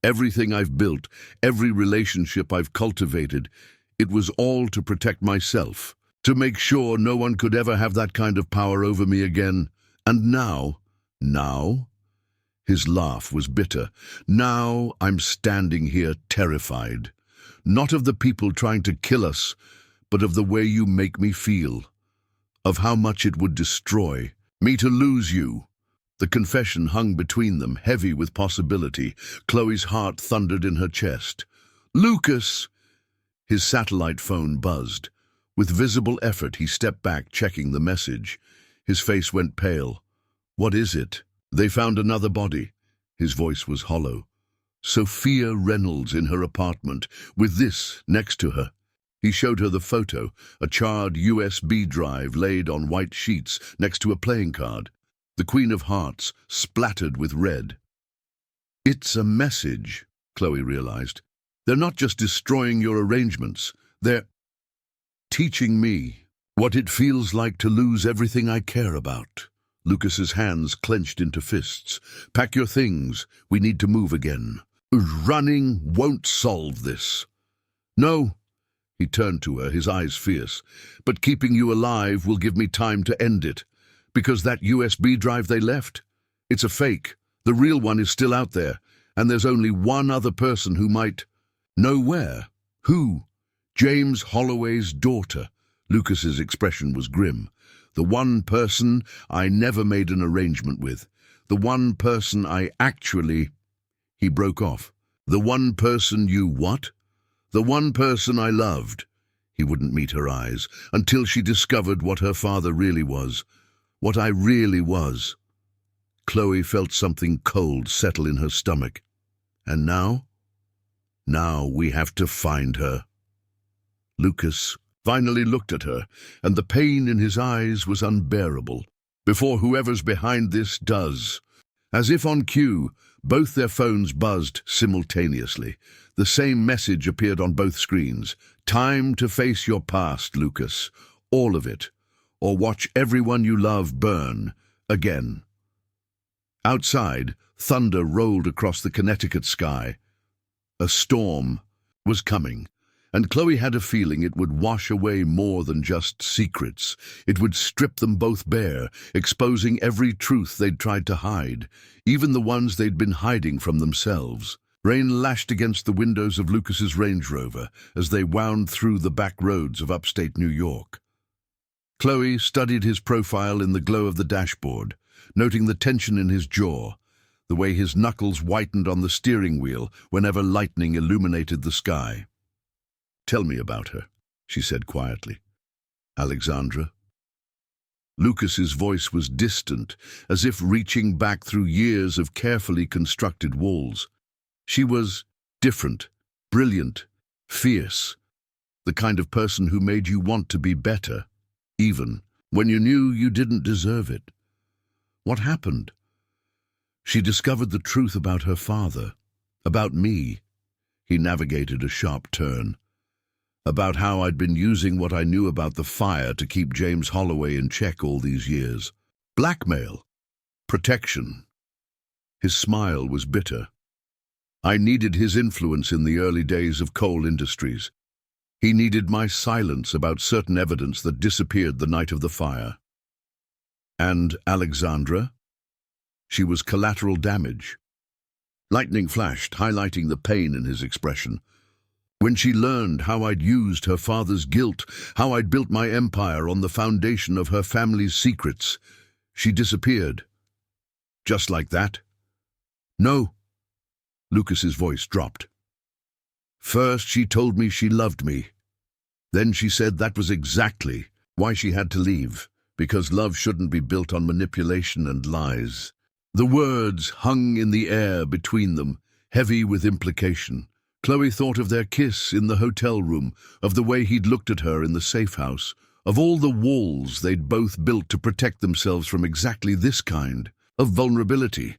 Everything I've built, every relationship I've cultivated, it was all to protect myself, to make sure no one could ever have that kind of power over me again. And now? His laugh was bitter. "Now I'm standing here terrified. Not of the people trying to kill us, but of the way you make me feel. Of how much it would destroy me to lose you." The confession hung between them, heavy with possibility. Chloe's heart thundered in her chest. "Lucas!" His satellite phone buzzed. With visible effort, he stepped back, checking the message. His face went pale. "What is it?" "They found another body." His voice was hollow. "Sophia Reynolds in her apartment, with this next to her." He showed her the photo, a charred USB drive laid on white sheets next to a playing card. The Queen of Hearts, splattered with red. "It's a message," Chloe realized. "They're not just destroying your arrangements. They're teaching me what it feels like to lose everything I care about." Lucas's hands clenched into fists. "Pack your things. We need to move again. Running won't solve this." "No." He turned to her, his eyes fierce. "But keeping you alive will give me time to end it. Because that USB drive they left, it's a fake. The real one is still out there, and there's only one other person who might know where." "Who?" "James Holloway's daughter." Lucas's expression was grim. "The one person I never made an arrangement with. The one person I actually—" He broke off. "The one person you what?" "The one person I loved." He wouldn't meet her eyes until she discovered what her father really was. What I really was. Chloe felt something cold settle in her stomach. "And now?" "Now we have to find her." Lucas finally looked at her, and the pain in his eyes was unbearable. "Before whoever's behind this does." As if on cue, both their phones buzzed simultaneously. The same message appeared on both screens. "Time to face your past, Lucas. All of it. Or watch everyone you love burn again." Outside, thunder rolled across the Connecticut sky. A storm was coming, and Chloe had a feeling it would wash away more than just secrets. It would strip them both bare, exposing every truth they'd tried to hide, even the ones they'd been hiding from themselves. Rain lashed against the windows of Lucas's Range Rover as they wound through the back roads of upstate New York. Chloe studied his profile in the glow of the dashboard, noting the tension in his jaw, the way his knuckles whitened on the steering wheel whenever lightning illuminated the sky. "Tell me about her," she said quietly. "Alexandra?" Lucas's voice was distant, as if reaching back through years of carefully constructed walls. She was different, brilliant, fierce, the kind of person who made you want to be better, even when you knew you didn't deserve it. What happened? She discovered the truth about her father, about me. He navigated a sharp turn. About how I'd been using what I knew about the fire to keep James Holloway in check all these years. Blackmail. Protection. His smile was bitter. I needed his influence in the early days of coal industries. He needed my silence about certain evidence that disappeared the night of the fire. And Alexandra? She was collateral damage. Lightning flashed, highlighting the pain in his expression. When she learned how I'd used her father's guilt, how I'd built my empire on the foundation of her family's secrets, she disappeared. Just like that? No. Lucas's voice dropped. First, she told me she loved me. Then she said that was exactly why she had to leave, because love shouldn't be built on manipulation and lies. The words hung in the air between them, heavy with implication. Chloe thought of their kiss in the hotel room, of the way he'd looked at her in the safe house, of all the walls they'd both built to protect themselves from exactly this kind of vulnerability.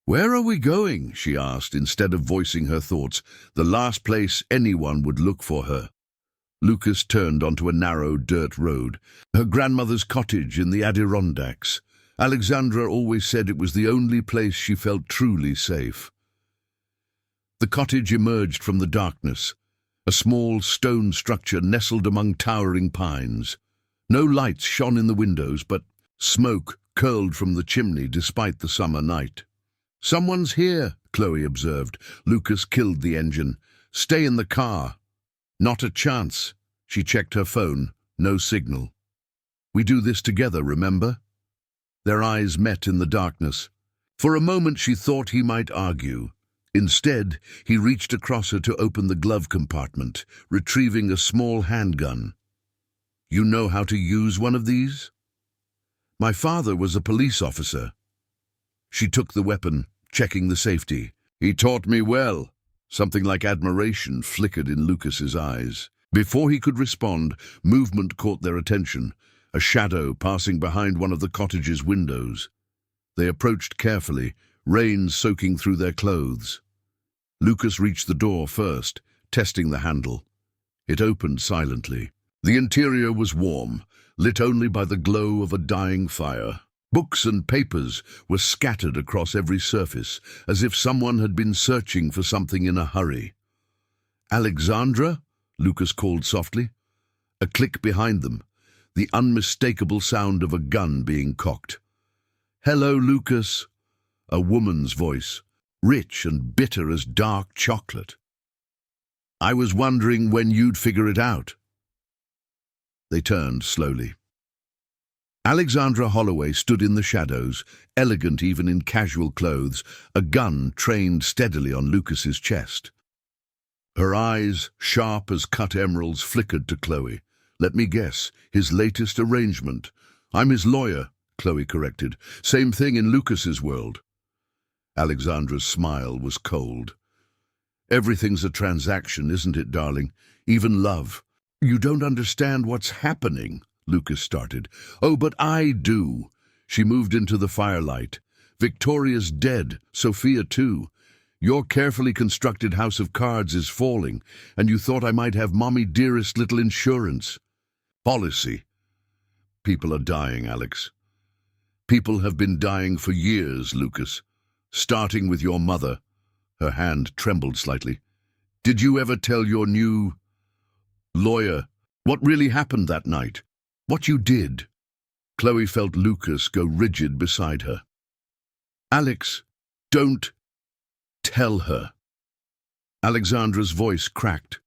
"Where are we going?" she asked, instead of voicing her thoughts, the last place anyone would look for her. Lucas turned onto a narrow dirt road, her grandmother's cottage in the Adirondacks. Alexandra always said it was the only place she felt truly safe. The cottage emerged from the darkness, a small stone structure nestled among towering pines. No lights shone in the windows, but smoke curled from the chimney despite the summer night. "Someone's here," Chloe observed. Lucas killed the engine. "Stay in the car." "Not a chance." She checked her phone. No signal. "We do this together, remember?" Their eyes met in the darkness. For a moment she thought he might argue. Instead, he reached across her to open the glove compartment, retrieving a small handgun. "You know how to use one of these?" "My father was a police officer." She took the weapon, checking the safety. "He taught me well." Something like admiration flickered in Lucas's eyes. Before he could respond, movement caught their attention, a shadow passing behind one of the cottage's windows. They approached carefully, rain soaking through their clothes. Lucas reached the door first, testing the handle. It opened silently. The interior was warm, lit only by the glow of a dying fire. Books and papers were scattered across every surface, as if someone had been searching for something in a hurry. "Alexandra?" Lucas called softly. A click behind them, the unmistakable sound of a gun being cocked. "Hello, Lucas." A woman's voice, rich and bitter as dark chocolate. "I was wondering when you'd figure it out." They turned slowly. Alexandra Holloway stood in the shadows, elegant even in casual clothes, a gun trained steadily on Lucas's chest. Her eyes, sharp as cut emeralds, flickered to Chloe. "Let me guess, his latest arrangement." "I'm his lawyer," Chloe corrected. "Same thing in Lucas's world." Alexandra's smile was cold. "Everything's a transaction, isn't it, darling? Even love." "You don't understand what's happening," Lucas started. "Oh, but I do." She moved into the firelight. "Victoria's dead, Sophia too. Your carefully constructed house of cards is falling, and you thought I might have mommy dearest little insurance. Policy. People are dying, Alex. People have been dying for years, Lucas. Starting with your mother." Her hand trembled slightly. "Did you ever tell your new lawyer what really happened that night? What you did?" Chloe felt Lucas go rigid beside her. "Alex, don't tell her." Alexandra's voice cracked.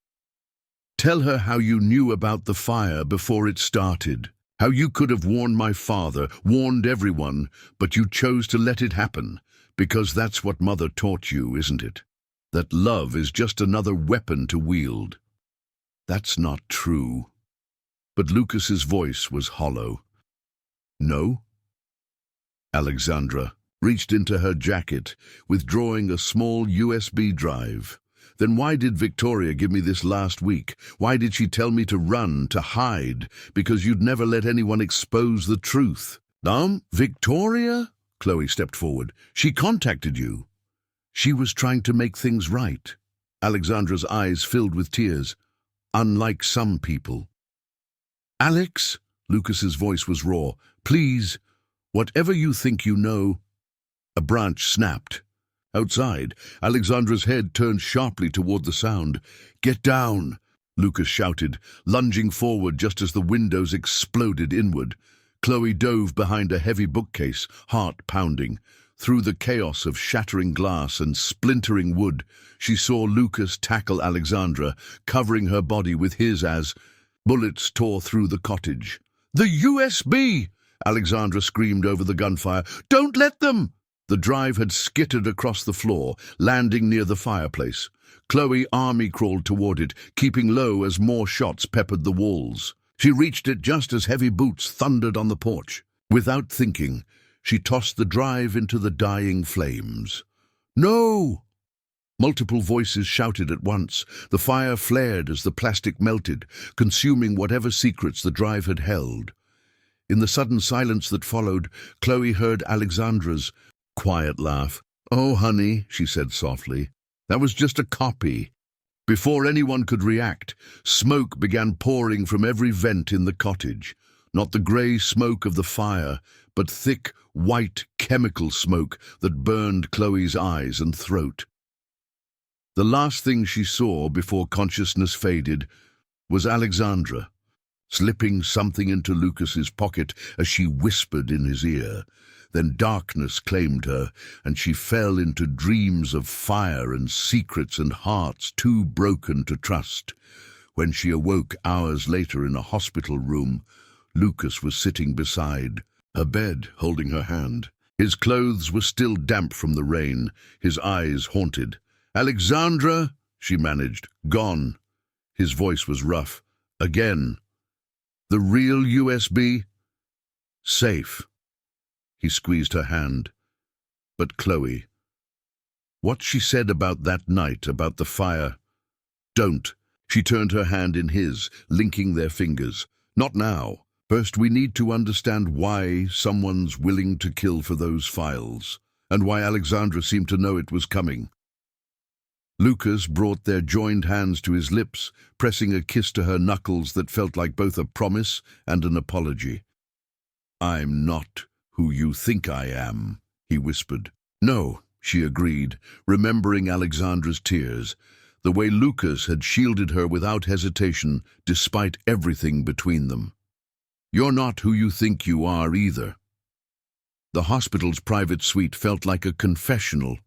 "Tell her how you knew about the fire before it started. How you could have warned my father, warned everyone, but you chose to let it happen. Because that's what Mother taught you, isn't it? That love is just another weapon to wield." "That's not true." But Lucas's voice was hollow. "No?" Alexandra reached into her jacket, withdrawing a small USB drive. "Then why did Victoria give me this last week? Why did she tell me to run, to hide? Because you'd never let anyone expose the truth." Victoria?" Chloe stepped forward. "She contacted you." "She was trying to make things right." Alexandra's eyes filled with tears. "Unlike some people." "Alex," Lucas's voice was raw, "please, whatever you think you know." A branch snapped. Outside, Alexandra's head turned sharply toward the sound. "Get down," Lucas shouted, lunging forward just as the windows exploded inward. Chloe dove behind a heavy bookcase, heart pounding. Through the chaos of shattering glass and splintering wood, she saw Lucas tackle Alexandra, covering her body with his as bullets tore through the cottage. "The USB!" Alexandra screamed over the gunfire. "Don't let them!" The drive had skittered across the floor, landing near the fireplace. Chloe army-crawled toward it, keeping low as more shots peppered the walls. She reached it just as heavy boots thundered on the porch. Without thinking, she tossed the drive into the dying flames. "No!" Multiple voices shouted at once. The fire flared as the plastic melted, consuming whatever secrets the drive had held. In the sudden silence that followed, Chloe heard Alexandra's quiet laugh. "Oh, honey," she said softly, "that was just a copy." Before anyone could react, smoke began pouring from every vent in the cottage. Not the grey smoke of the fire, but thick, white chemical smoke that burned Chloe's eyes and throat. The last thing she saw before consciousness faded was Alexandra, slipping something into Lucas's pocket as she whispered in his ear. Then darkness claimed her, and she fell into dreams of fire and secrets and hearts too broken to trust. When she awoke hours later in a hospital room, Lucas was sitting beside her bed, holding her hand. His clothes were still damp from the rain, his eyes haunted. "Alexandra," she managed, "gone." His voice was rough. "Again. The real USB? Safe." He squeezed her hand. "But Chloe, what she said about that night, about the fire, don't." She turned her hand in his, linking their fingers. "Not now. First, we need to understand why someone's willing to kill for those files, and why Alexandra seemed to know it was coming." Lucas brought their joined hands to his lips, pressing a kiss to her knuckles that felt like both a promise and an apology. "I'm not who you think I am," he whispered. "No," she agreed, remembering Alexandra's tears, the way Lucas had shielded her without hesitation, despite everything between them. "You're not who you think you are either." The hospital's private suite felt like a confessional.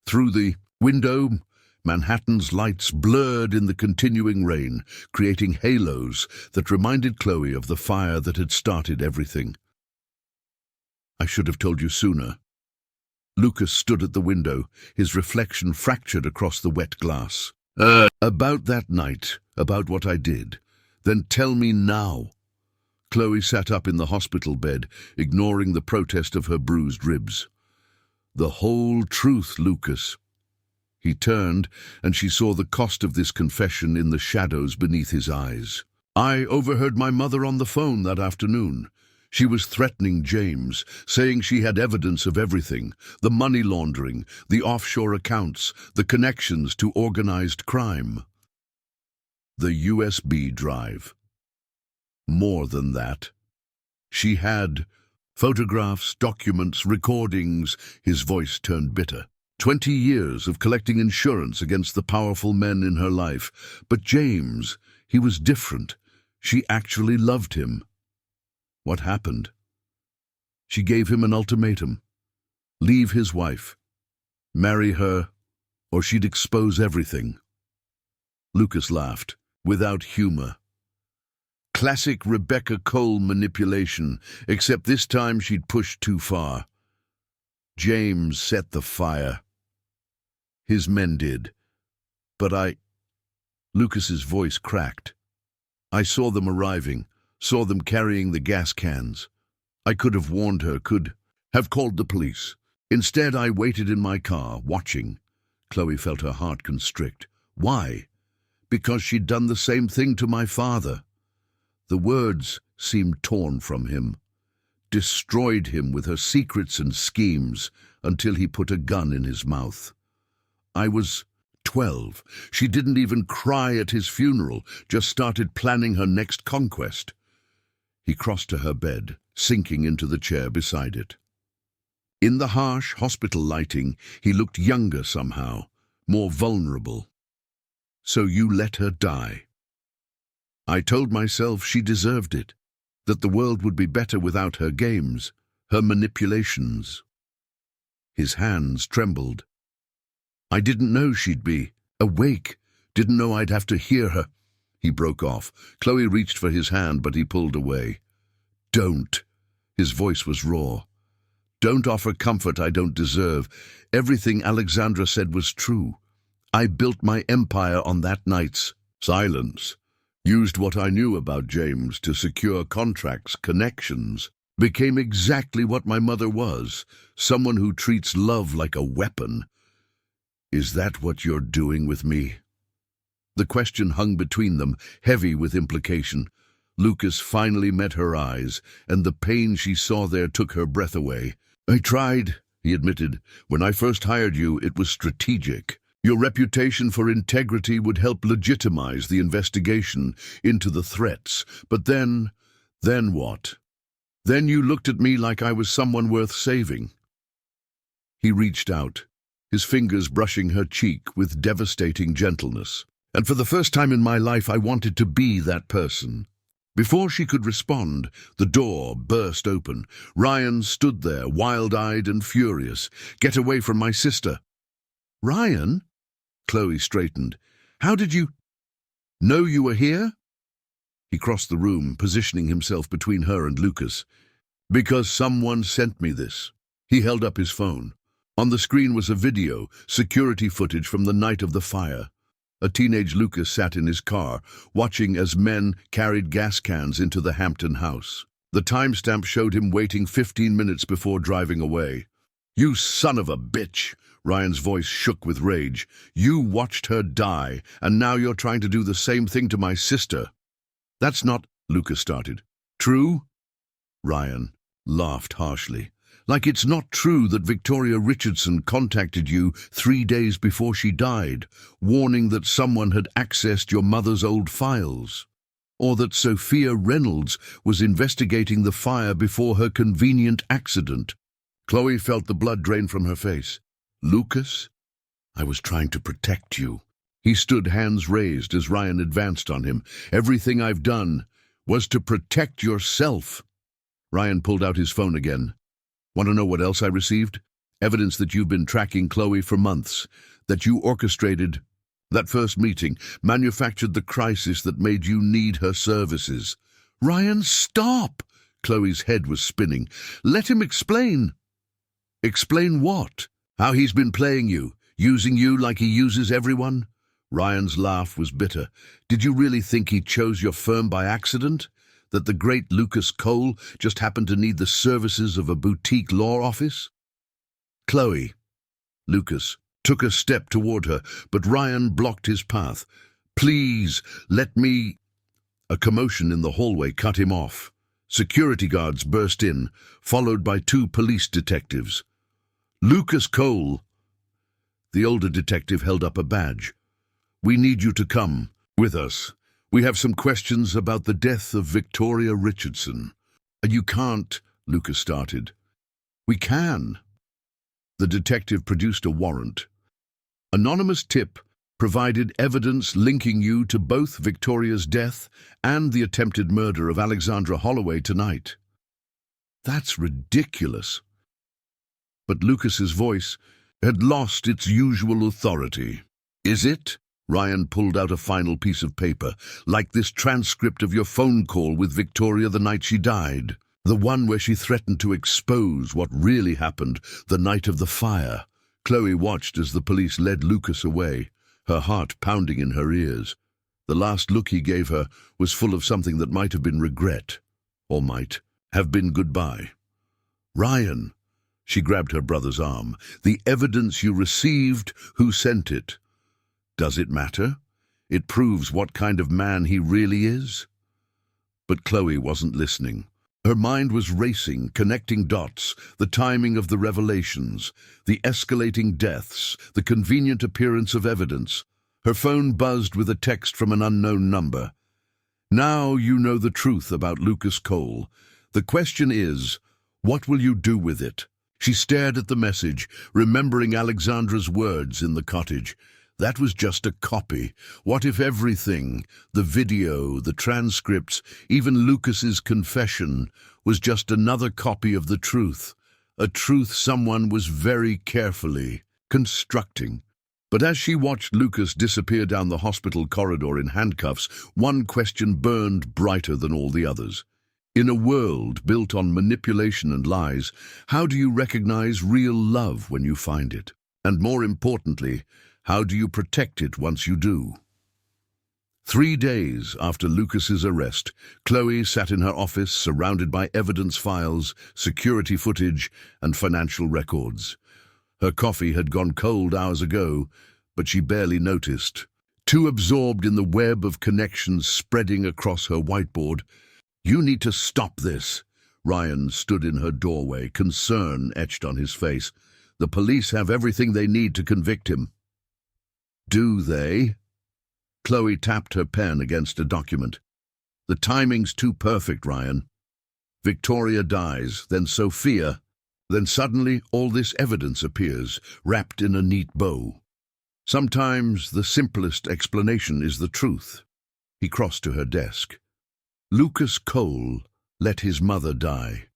Through the window, Manhattan's lights blurred in the continuing rain, creating halos that reminded Chloe of the fire that had started everything. "I should have told you sooner." Lucas stood at the window, his reflection fractured across the wet glass. About that night, about what I did. Then tell me now." Chloe sat up in the hospital bed, ignoring the protest of her bruised ribs. "The whole truth, Lucas." He turned, and she saw the cost of this confession in the shadows beneath his eyes. "I overheard my mother on the phone that afternoon. She was threatening James, saying she had evidence of everything, the money laundering, the offshore accounts, the connections to organized crime. The USB drive. More than that. She had photographs, documents, recordings." His voice turned bitter. 20 years of collecting insurance against the powerful men in her life. But James, he was different. She actually loved him. What happened? She gave him an ultimatum. Leave his wife. Marry her, or she'd expose everything. Lucas laughed, without humor. Classic Rebecca Cole manipulation, except this time she'd pushed too far. James set the fire. His men did. But Lucas's voice cracked. "I saw them arriving, saw them carrying the gas cans. I could have warned her, could have called the police. Instead, I waited in my car, watching." Chloe felt her heart constrict. "Why?" "Because she'd done the same thing to my father." The words seemed torn from him. Destroyed him with her secrets and schemes until he put a gun in his mouth. "I was 12. She didn't even cry at his funeral, just started planning her next conquest." He crossed to her bed, sinking into the chair beside it. In the harsh hospital lighting, he looked younger somehow, more vulnerable. "So you let her die?" "I told myself she deserved it, that the world would be better without her games, her manipulations." His hands trembled. "I didn't know she'd be awake, didn't know I'd have to hear her." He broke off. Chloe reached for his hand, but he pulled away. "Don't." His voice was raw. "Don't offer comfort I don't deserve. Everything Alexandra said was true. I built my empire on that night's silence. Used what I knew about James to secure contracts, connections. Became exactly what my mother was, someone who treats love like a weapon." Is that what you're doing with me? The question hung between them, heavy with implication. Lucas finally met her eyes, and the pain she saw there took her breath away. I tried, he admitted. When I first hired you, it was strategic. Your reputation for integrity would help legitimize the investigation into the threats. But then what? Then you looked at me like I was someone worth saving. He reached out, his fingers brushing her cheek with devastating gentleness. And for the first time in my life, I wanted to be that person. Before she could respond, the door burst open. Ryan stood there, wild-eyed and furious. Get away from my sister. Ryan? Chloe straightened. How did you know you were here? He crossed the room, positioning himself between her and Lucas. Because someone sent me this. He held up his phone. On the screen was a video, security footage from the night of the fire. A teenage Lucas sat in his car, watching as men carried gas cans into the Hampton house. The timestamp showed him waiting 15 minutes before driving away. You son of a bitch! Ryan's voice shook with rage. You watched her die, and now you're trying to do the same thing to my sister. That's not, Lucas started. True? Ryan laughed harshly. Like it's not true that Victoria Richardson contacted you 3 days before she died, warning that someone had accessed your mother's old files. Or that Sophia Reynolds was investigating the fire before her convenient accident. Chloe felt the blood drain from her face. Lucas, I was trying to protect you. He stood, hands raised, as Ryan advanced on him. Everything I've done was to protect yourself. Ryan pulled out his phone again. Want to know what else I received? Evidence that you've been tracking Chloe for months, that you orchestrated that first meeting, manufactured the crisis that made you need her services. Ryan, stop! Chloe's head was spinning. Let him explain. Explain what? How he's been playing you, using you like he uses everyone? Ryan's laugh was bitter. Did you really think he chose your firm by accident? That the great Lucas Cole just happened to need the services of a boutique law office? Chloe. Lucas took a step toward her, but Ryan blocked his path. Please, let me... A commotion in the hallway cut him off. Security guards burst in, followed by 2 police detectives. Lucas Cole. The older detective held up a badge. We need you to come with us. We have some questions about the death of Victoria Richardson. You can't, Lucas started. We can. The detective produced a warrant. Anonymous tip provided evidence linking you to both Victoria's death and the attempted murder of Alexandra Holloway tonight. That's ridiculous. But Lucas's voice had lost its usual authority. Is it? Ryan pulled out a final piece of paper, like this transcript of your phone call with Victoria the night she died. The one where she threatened to expose what really happened the night of the fire. Chloe watched as the police led Lucas away, her heart pounding in her ears. The last look he gave her was full of something that might have been regret, or might have been goodbye. Ryan, she grabbed her brother's arm, the evidence you received, who sent it? Does it matter? It proves what kind of man he really is. But Chloe wasn't listening. Her mind was racing, connecting dots, the timing of the revelations, the escalating deaths, the convenient appearance of evidence. Her phone buzzed with a text from an unknown number. Now you know the truth about Lucas Cole. The question is, what will you do with it? She stared at the message, remembering Alexandra's words in the cottage. That was just a copy. What if everything, the video, the transcripts, even Lucas's confession, was just another copy of the truth? A truth someone was very carefully constructing. But as she watched Lucas disappear down the hospital corridor in handcuffs, one question burned brighter than all the others. In a world built on manipulation and lies, how do you recognize real love when you find it? And more importantly, how do you protect it once you do? 3 days after Lucas's arrest, Chloe sat in her office surrounded by evidence files, security footage, and financial records. Her coffee had gone cold hours ago, but she barely noticed. Too absorbed in the web of connections spreading across her whiteboard. "You need to stop this." Ryan stood in her doorway, concern etched on his face. "The police have everything they need to convict him." "Do they?" Chloe tapped her pen against a document. "The timing's too perfect, Ryan. Victoria dies, then Sophia, then suddenly all this evidence appears, wrapped in a neat bow. Sometimes the simplest explanation is the truth." He crossed to her desk. "Lucas Cole let his mother die.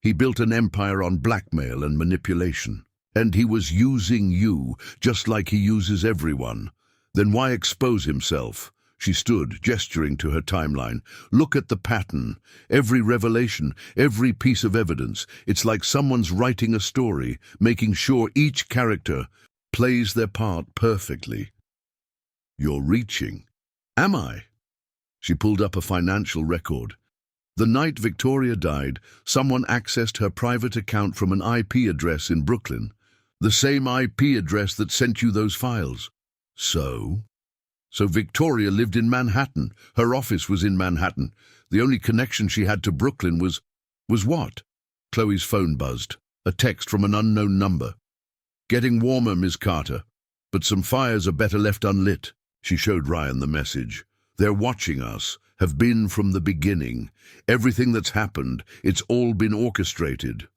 He built an empire on blackmail and manipulation. And he was using you, just like he uses everyone. Then why expose himself?" She stood, gesturing to her timeline. "Look at the pattern. Every revelation, every piece of evidence. It's like someone's writing a story, making sure each character plays their part perfectly." "You're reaching." "Am I?" She pulled up a financial record. The night Victoria died, someone accessed her private account from an IP address in Brooklyn. The same IP address that sent you those files. So Victoria lived in Manhattan. Her office was in Manhattan. The only connection she had to Brooklyn was what? Chloe's phone buzzed. A text from an unknown number. "Getting warmer, Miss Carter, but some fires are better left unlit." She showed Ryan the message. "They're watching us, have been from the beginning. Everything that's happened, it's all been orchestrated."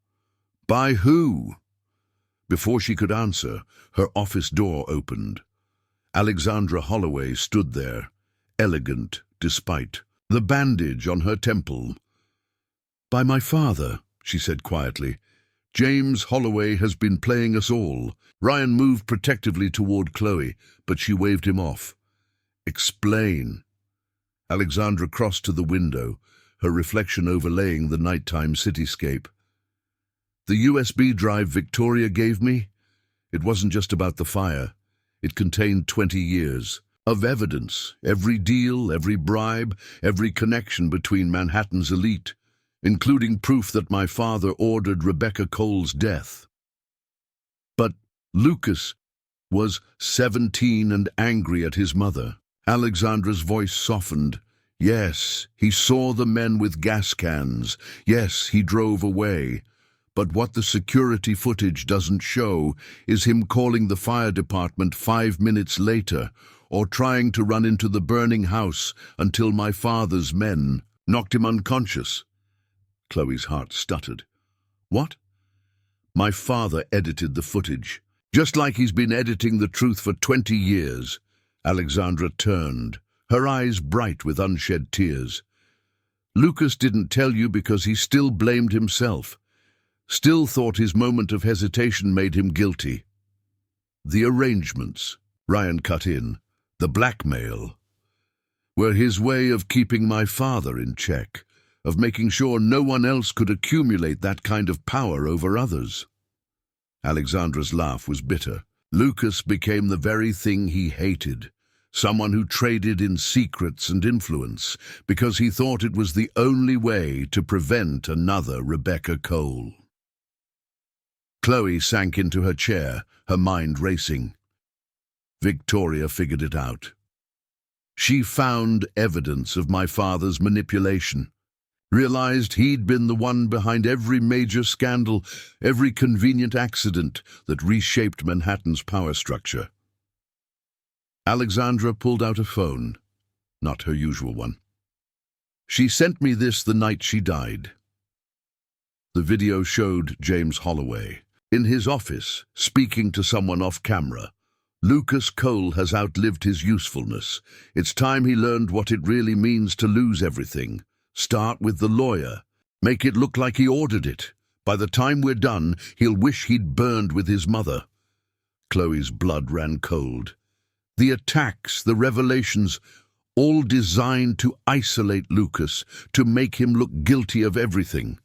"By who?" Before she could answer, her office door opened. Alexandra Holloway stood there, elegant despite the bandage on her temple. "By my father," she said quietly. "James Holloway has been playing us all." Ryan moved protectively toward Chloe, but she waved him off. "Explain." Alexandra crossed to the window, her reflection overlaying the nighttime cityscape. "The USB drive Victoria gave me, it wasn't just about the fire. It contained 20 years of evidence, every deal, every bribe, every connection between Manhattan's elite, including proof that my father ordered Rebecca Cole's death. But Lucas was 17 and angry at his mother." Alexandra's voice softened. "Yes, he saw the men with gas cans. Yes, he drove away. But what the security footage doesn't show is him calling the fire department 5 minutes later, or trying to run into the burning house until my father's men knocked him unconscious." Chloe's heart stuttered. "What?" "My father edited the footage, just like he's been editing the truth for 20 years. Alexandra turned, her eyes bright with unshed tears. "Lucas didn't tell you because he still blamed himself. Still thought his moment of hesitation made him guilty. The arrangements," Ryan cut in, "the blackmail, were his way of keeping my father in check, of making sure no one else could accumulate that kind of power over others." Alexandra's laugh was bitter. "Lucas became the very thing he hated, someone who traded in secrets and influence, because he thought it was the only way to prevent another Rebecca Cole." Chloe sank into her chair, her mind racing. Victoria figured it out. She found evidence of my father's manipulation, realized he'd been the one behind every major scandal, every convenient accident that reshaped Manhattan's power structure. Alexandra pulled out a phone, not her usual one. "She sent me this the night she died." The video showed James Holloway in his office, speaking to someone off camera. "Lucas Cole has outlived his usefulness. It's time he learned what it really means to lose everything. Start with the lawyer. Make it look like he ordered it. By the time we're done, he'll wish he'd burned with his mother." Chloe's blood ran cold. The attacks, the revelations, all designed to isolate Lucas, to make him look guilty of everything.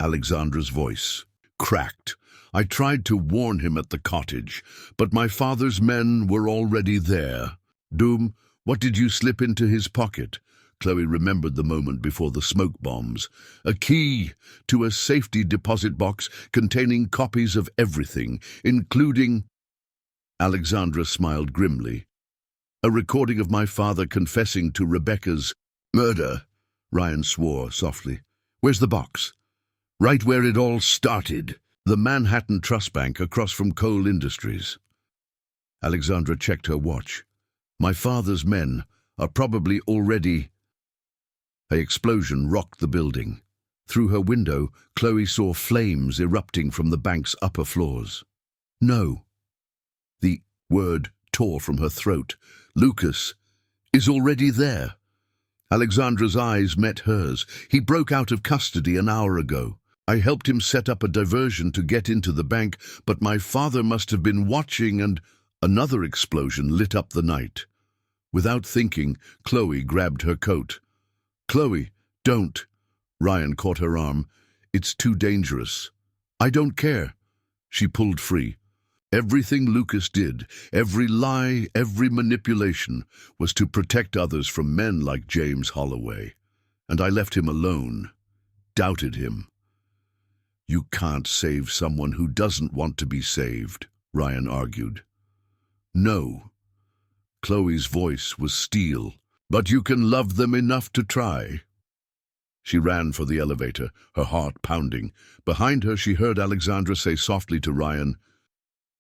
Alexandra's voice cracked. "I tried to warn him at the cottage, but my father's men were already there." "Doom, what did you slip into his pocket?" Chloe remembered the moment before the smoke bombs. A key to a safety deposit box containing copies of everything, including... Alexandra smiled grimly. A recording of my father confessing to Rebecca's murder. Ryan swore softly. Where's the box? Right where it all started. The Manhattan Trust Bank across from Coal Industries. Alexandra checked her watch. My father's men are probably already... An explosion rocked the building. Through her window, Chloe saw flames erupting from the bank's upper floors. No. The word tore from her throat. Lucas is already there. Alexandra's eyes met hers. He broke out of custody an hour ago. I helped him set up a diversion to get into the bank, but my father must have been watching and... Another explosion lit up the night. Without thinking, Chloe grabbed her coat. Chloe, don't. Ryan caught her arm. It's too dangerous. I don't care. She pulled free. Everything Lucas did, every lie, every manipulation, was to protect others from men like James Holloway. And I left him alone, doubted him. You can't save someone who doesn't want to be saved, Ryan argued. No. Chloe's voice was steel. But you can love them enough to try. She ran for the elevator, her heart pounding. Behind her, she heard Alexandra say softly to Ryan,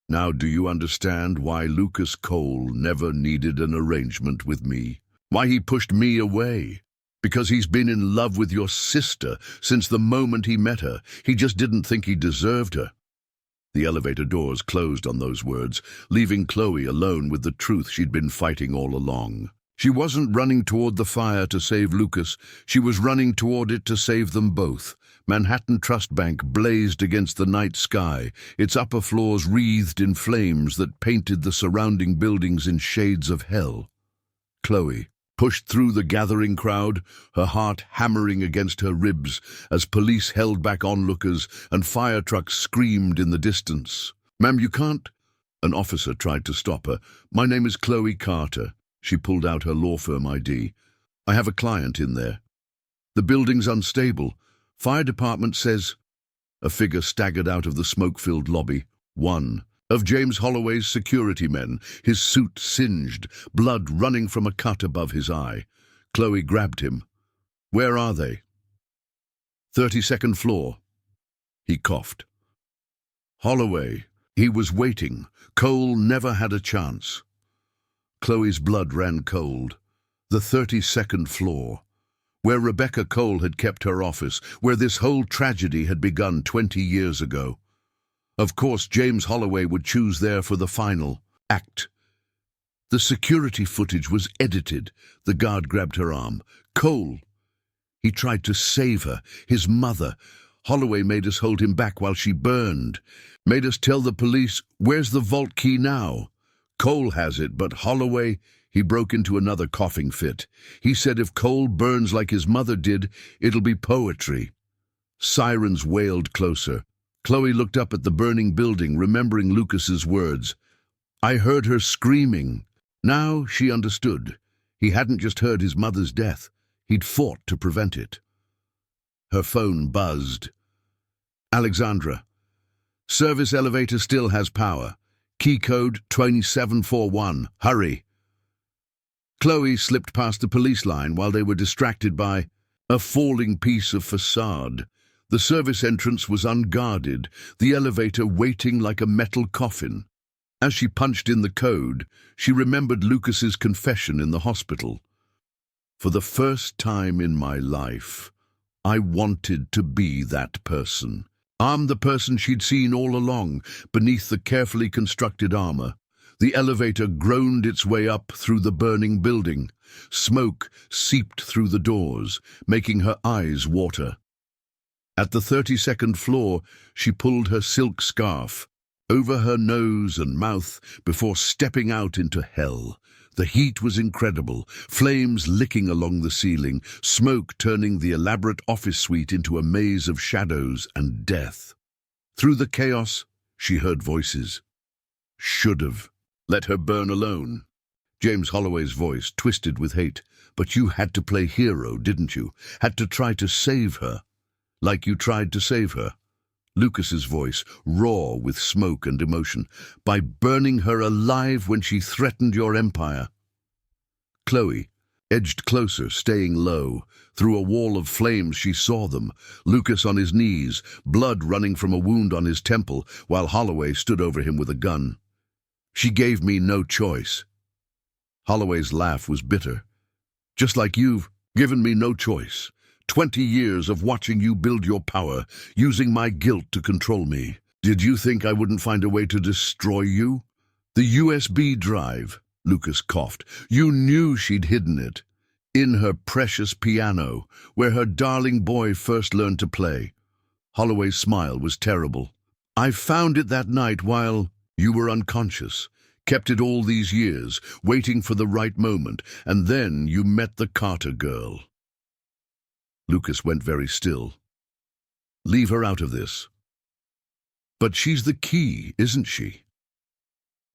Now do you understand why Lucas Cole never needed an arrangement with me? Why he pushed me away? Because he's been in love with your sister since the moment he met her. He just didn't think he deserved her. The elevator doors closed on those words, leaving Chloe alone with the truth she'd been fighting all along. She wasn't running toward the fire to save Lucas. She was running toward it to save them both. Manhattan Trust Bank blazed against the night sky, its upper floors wreathed in flames that painted the surrounding buildings in shades of hell. Chloe pushed through the gathering crowd, her heart hammering against her ribs as police held back onlookers and fire trucks screamed in the distance. Ma'am, you can't... An officer tried to stop her. My name is Chloe Carter. She pulled out her law firm ID. I have a client in there. The building's unstable. Fire department says... A figure staggered out of the smoke-filled lobby. One of James Holloway's security men, his suit singed, blood running from a cut above his eye. Chloe grabbed him. Where are they? 32nd floor. He coughed. Holloway. He was waiting. Cole never had a chance. Chloe's blood ran cold. The 32nd floor. Where Rebecca Cole had kept her office, where this whole tragedy had begun 20 years ago. Of course, James Holloway would choose there for the final act. The security footage was edited. The guard grabbed her arm. Cole. He tried to save her, his mother. Holloway made us hold him back while she burned. Made us tell the police, where's the vault key now? Cole has it, but Holloway... He broke into another coughing fit. He said if Cole burns like his mother did, it'll be poetry. Sirens wailed closer. Chloe looked up at the burning building, remembering Lucas's words. I heard her screaming. Now she understood. He hadn't just heard his mother's death. He'd fought to prevent it. Her phone buzzed. Alexandra. Service elevator still has power. Key code 2741. Hurry. Chloe slipped past the police line while they were distracted by a falling piece of facade. The service entrance was unguarded, the elevator waiting like a metal coffin. As she punched in the code, she remembered Lucas's confession in the hospital. For the first time in my life, I wanted to be that person. I'm the person she'd seen all along, beneath the carefully constructed armor. The elevator groaned its way up through the burning building. Smoke seeped through the doors, making her eyes water. At the 32nd floor, she pulled her silk scarf over her nose and mouth before stepping out into hell. The heat was incredible, flames licking along the ceiling, smoke turning the elaborate office suite into a maze of shadows and death. Through the chaos, she heard voices. Should have. Let her burn alone. James Holloway's voice twisted with hate. But you had to play hero, didn't you? Had to try to save her. Like you tried to save her. Lucas's voice, raw with smoke and emotion. By burning her alive when she threatened your empire. Chloe edged closer, staying low. Through a wall of flames she saw them. Lucas on his knees, blood running from a wound on his temple, while Holloway stood over him with a gun. She gave me no choice. Holloway's laugh was bitter. Just like you've given me no choice. 20 years of watching you build your power, using my guilt to control me. Did you think I wouldn't find a way to destroy you? The USB drive, Lucas coughed. You knew she'd hidden it. In her precious piano, where her darling boy first learned to play. Holloway's smile was terrible. I found it that night while you were unconscious. Kept it all these years, waiting for the right moment, and then you met the Carter girl. Lucas went very still. Leave her out of this. But she's the key, isn't she?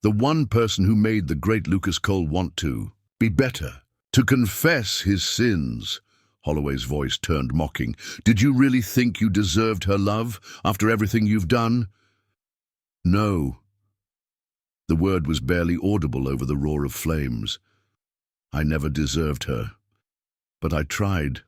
The one person who made the great Lucas Cole want to be better, to confess his sins. Holloway's voice turned mocking. Did you really think you deserved her love after everything you've done? No. The word was barely audible over the roar of flames. I never deserved her. But I tried.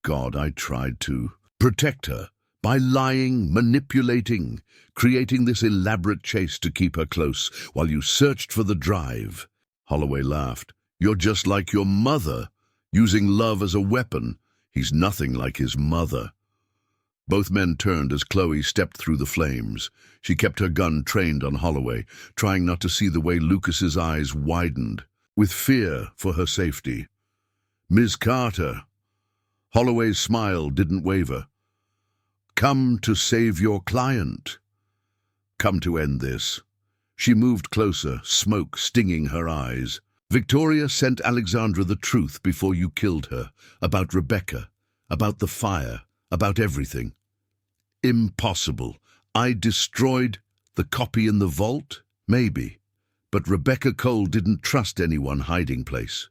God, I tried to protect her by lying, manipulating, creating this elaborate chase to keep her close while you searched for the drive. Holloway laughed. You're just like your mother, using love as a weapon. He's nothing like his mother. Both men turned as Chloe stepped through the flames. She kept her gun trained on Holloway, trying not to see the way Lucas's eyes widened, with fear for her safety. Ms. Carter. Holloway's smile didn't waver. Come to save your client. Come to end this. She moved closer, smoke stinging her eyes. Victoria sent Alexandra the truth before you killed her, about Rebecca, about the fire, about everything. Impossible. I destroyed the copy in the vault? Maybe. But Rebecca Cole didn't trust anyone hiding place.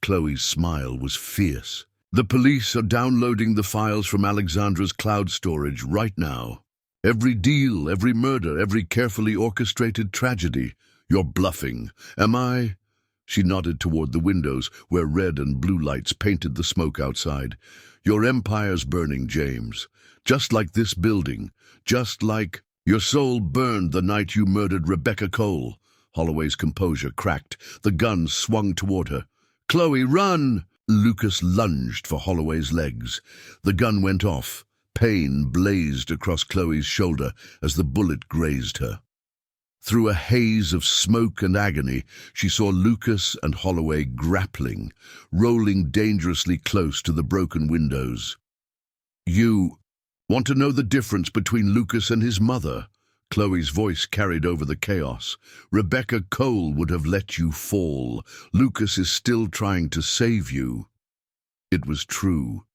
Chloe's smile was fierce. The police are downloading the files from Alexandra's cloud storage right now. Every deal, every murder, every carefully orchestrated tragedy. You're bluffing. Am I? She nodded toward the windows where red and blue lights painted the smoke outside. Your empire's burning, James. Just like this building. Just like your soul burned the night you murdered Rebecca Cole. Holloway's composure cracked. The gun swung toward her. Chloe, run! Lucas lunged for Holloway's legs. The gun went off. Pain blazed across Chloe's shoulder as the bullet grazed her. Through a haze of smoke and agony, she saw Lucas and Holloway grappling, rolling dangerously close to the broken windows. You want to know the difference between Lucas and his mother? Chloe's voice carried over the chaos. Rebecca Cole would have let you fall. Lucas is still trying to save you. It was true.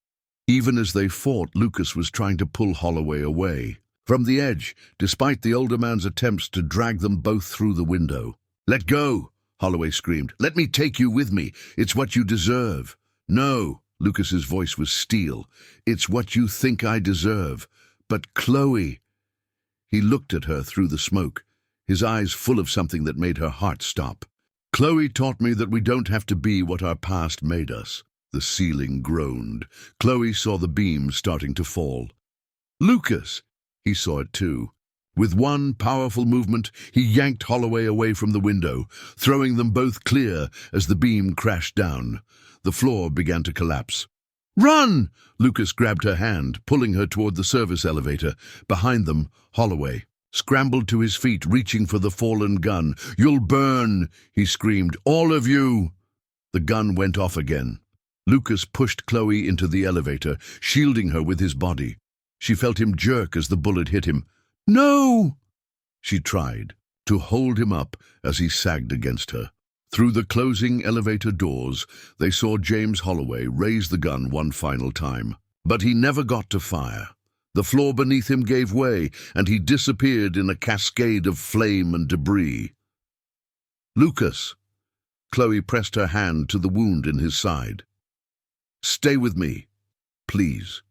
Even as they fought, Lucas was trying to pull Holloway away from the edge, despite the older man's attempts to drag them both through the window. Let go, Holloway screamed. Let me take you with me. It's what you deserve. No, Lucas's voice was steel. It's what you think I deserve. But Chloe... He looked at her through the smoke, his eyes full of something that made her heart stop. Chloe taught me that we don't have to be what our past made us. The ceiling groaned. Chloe saw the beam starting to fall. Lucas! He saw it too. With one powerful movement, he yanked Holloway away from the window, throwing them both clear as the beam crashed down. The floor began to collapse. Run! Lucas grabbed her hand, pulling her toward the service elevator. Behind them, Holloway scrambled to his feet, reaching for the fallen gun. You'll burn, he screamed. All of you! The gun went off again. Lucas pushed Chloe into the elevator, shielding her with his body. She felt him jerk as the bullet hit him. No! She tried to hold him up as he sagged against her. Through the closing elevator doors, they saw James Holloway raise the gun one final time. But he never got to fire. The floor beneath him gave way, and he disappeared in a cascade of flame and debris. Lucas. Chloe pressed her hand to the wound in his side. Stay with me, please.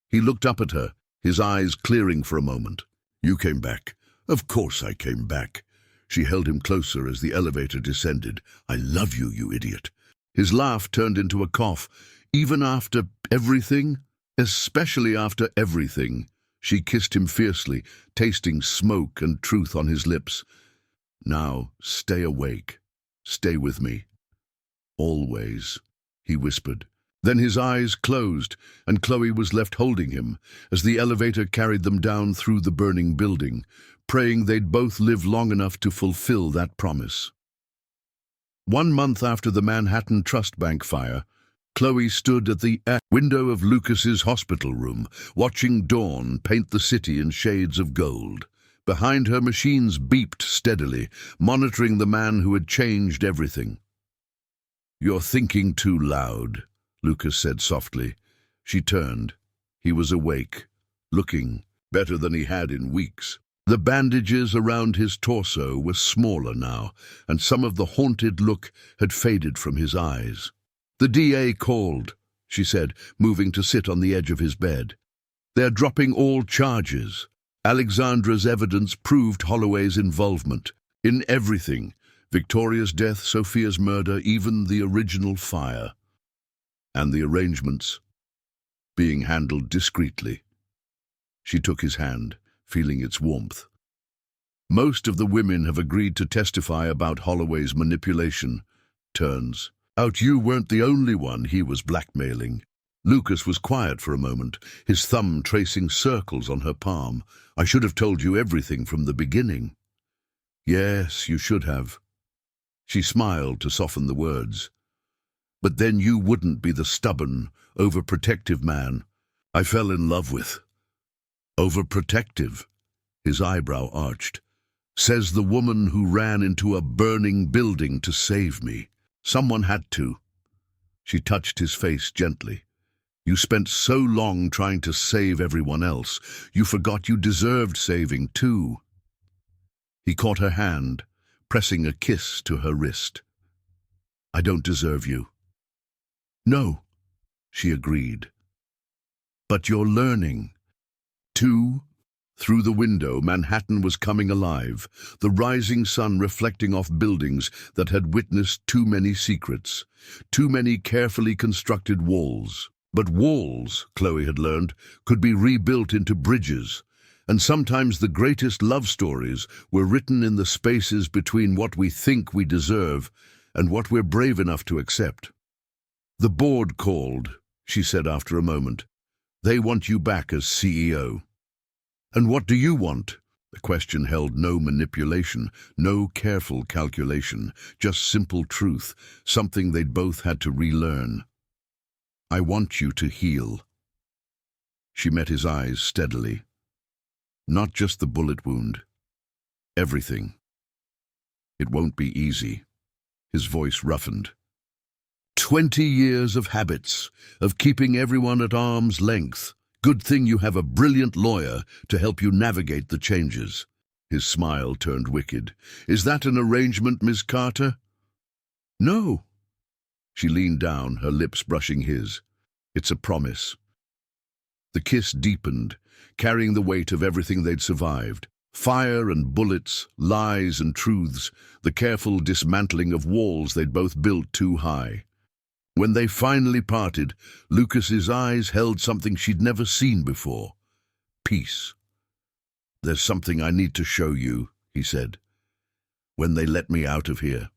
He looked up at her, his eyes clearing for a moment. You came back. Of course I came back. She held him closer as the elevator descended. I love you, you idiot. His laugh turned into a cough. Even after everything? Especially after everything. She kissed him fiercely, tasting smoke and truth on his lips. Now, stay awake. Stay with me. Always, he whispered. Then his eyes closed, and Chloe was left holding him as the elevator carried them down through the burning building, praying they'd both live long enough to fulfill that promise. 1 month after the Manhattan Trust Bank fire, Chloe stood at the window of Lucas's hospital room, watching dawn paint the city in shades of gold. Behind her, machines beeped steadily, monitoring the man who had changed everything. You're thinking too loud, Lucas said softly. She turned. He was awake, looking better than he had in weeks. The bandages around his torso were smaller now, and some of the haunted look had faded from his eyes. The DA called, she said, moving to sit on the edge of his bed. They're dropping all charges. Alexandra's evidence proved Holloway's involvement in everything. Victoria's death, Sophia's murder, even the original fire. And the arrangements being handled discreetly. She took his hand, feeling its warmth. Most of the women have agreed to testify about Holloway's manipulation. Turns out you weren't the only one he was blackmailing. Lucas was quiet for a moment, his thumb tracing circles on her palm. I should have told you everything from the beginning. Yes, you should have. She smiled to soften the words. But then you wouldn't be the stubborn, overprotective man I fell in love with. Overprotective? His eyebrow arched. Says the woman who ran into a burning building to save me. Someone had to. She touched his face gently. You spent so long trying to save everyone else, you forgot you deserved saving too. He caught her hand, pressing a kiss to her wrist. I don't deserve you. No, she agreed. But you're learning. Too. Through the window, Manhattan was coming alive, the rising sun reflecting off buildings that had witnessed too many secrets, too many carefully constructed walls. But walls, Chloe had learned, could be rebuilt into bridges, and sometimes the greatest love stories were written in the spaces between what we think we deserve and what we're brave enough to accept. The board called, she said after a moment. They want you back as CEO. And what do you want? The question held no manipulation, no careful calculation, just simple truth, something they'd both had to relearn. I want you to heal. She met his eyes steadily. Not just the bullet wound. Everything. It won't be easy. His voice roughened. 20 years of habits, of keeping everyone at arm's length. Good thing you have a brilliant lawyer to help you navigate the changes. His smile turned wicked. Is that an arrangement, Miss Carter? No. She leaned down, her lips brushing his. It's a promise. The kiss deepened, carrying the weight of everything they'd survived. Fire and bullets, lies and truths, the careful dismantling of walls they'd both built too high. When they finally parted, Lucas's eyes held something she'd never seen before. Peace. There's something I need to show you, he said, when they let me out of here.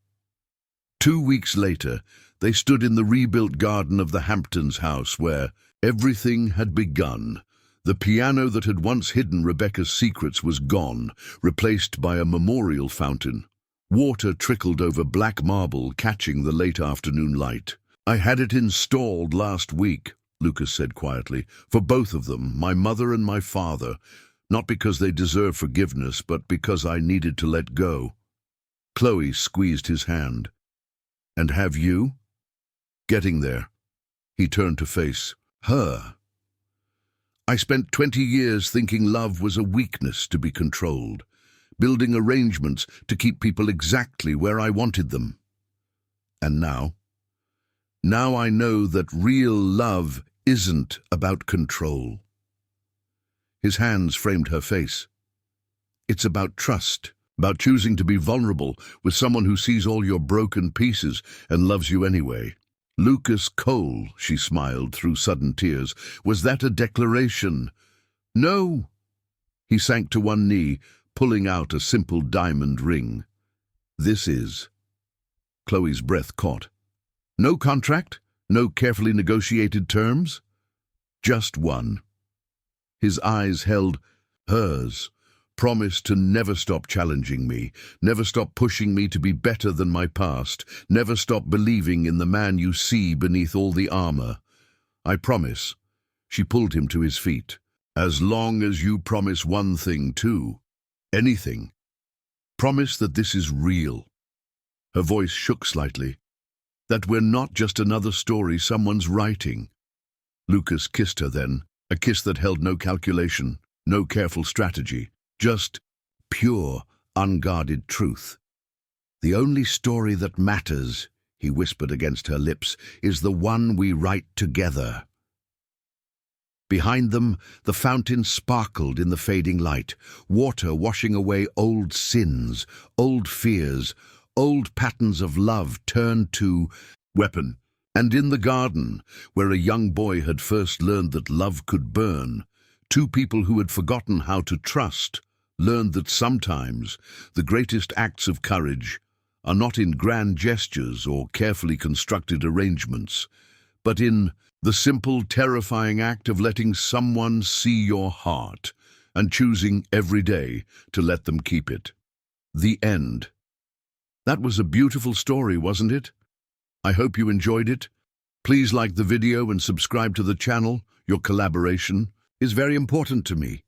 2 weeks later, they stood in the rebuilt garden of the Hamptons house where everything had begun. The piano that had once hidden Rebecca's secrets was gone, replaced by a memorial fountain. Water trickled over black marble, catching the late afternoon light. I had it installed last week, Lucas said quietly, for both of them, my mother and my father, not because they deserve forgiveness, but because I needed to let go. Chloe squeezed his hand. And have you? Getting there. He turned to face her. I spent 20 years thinking love was a weakness to be controlled. building arrangements to keep people exactly where I wanted them. And now I know that real love isn't about control. His hands framed her face. It's about trust, about choosing to be vulnerable with someone who sees all your broken pieces and loves you anyway. Lucas Cole, she smiled through sudden tears. Was that a declaration? No. He sank to one knee, pulling out a simple diamond ring. This is. Chloe's breath caught. No contract? No carefully negotiated terms? Just one. His eyes held hers. Promise to never stop challenging me, never stop pushing me to be better than my past, never stop believing in the man you see beneath all the armor. I promise. She pulled him to his feet. As long as you promise one thing too. Anything. Promise that this is real. Her voice shook slightly. That we're not just another story someone's writing. Lucas kissed her then, a kiss that held no calculation, no careful strategy. Just pure, unguarded truth. The only story that matters, he whispered against her lips, is the one we write together. Behind them, the fountain sparkled in the fading light, water washing away old sins, old fears, old patterns of love turned to weapon. And in the garden, where a young boy had first learned that love could burn, two people who had forgotten how to trust learned that sometimes the greatest acts of courage are not in grand gestures or carefully constructed arrangements, but in the simple, terrifying act of letting someone see your heart and choosing every day to let them keep it. The end. That was a beautiful story, wasn't it? I hope you enjoyed it. Please like the video and subscribe to the channel. Your collaboration is very important to me.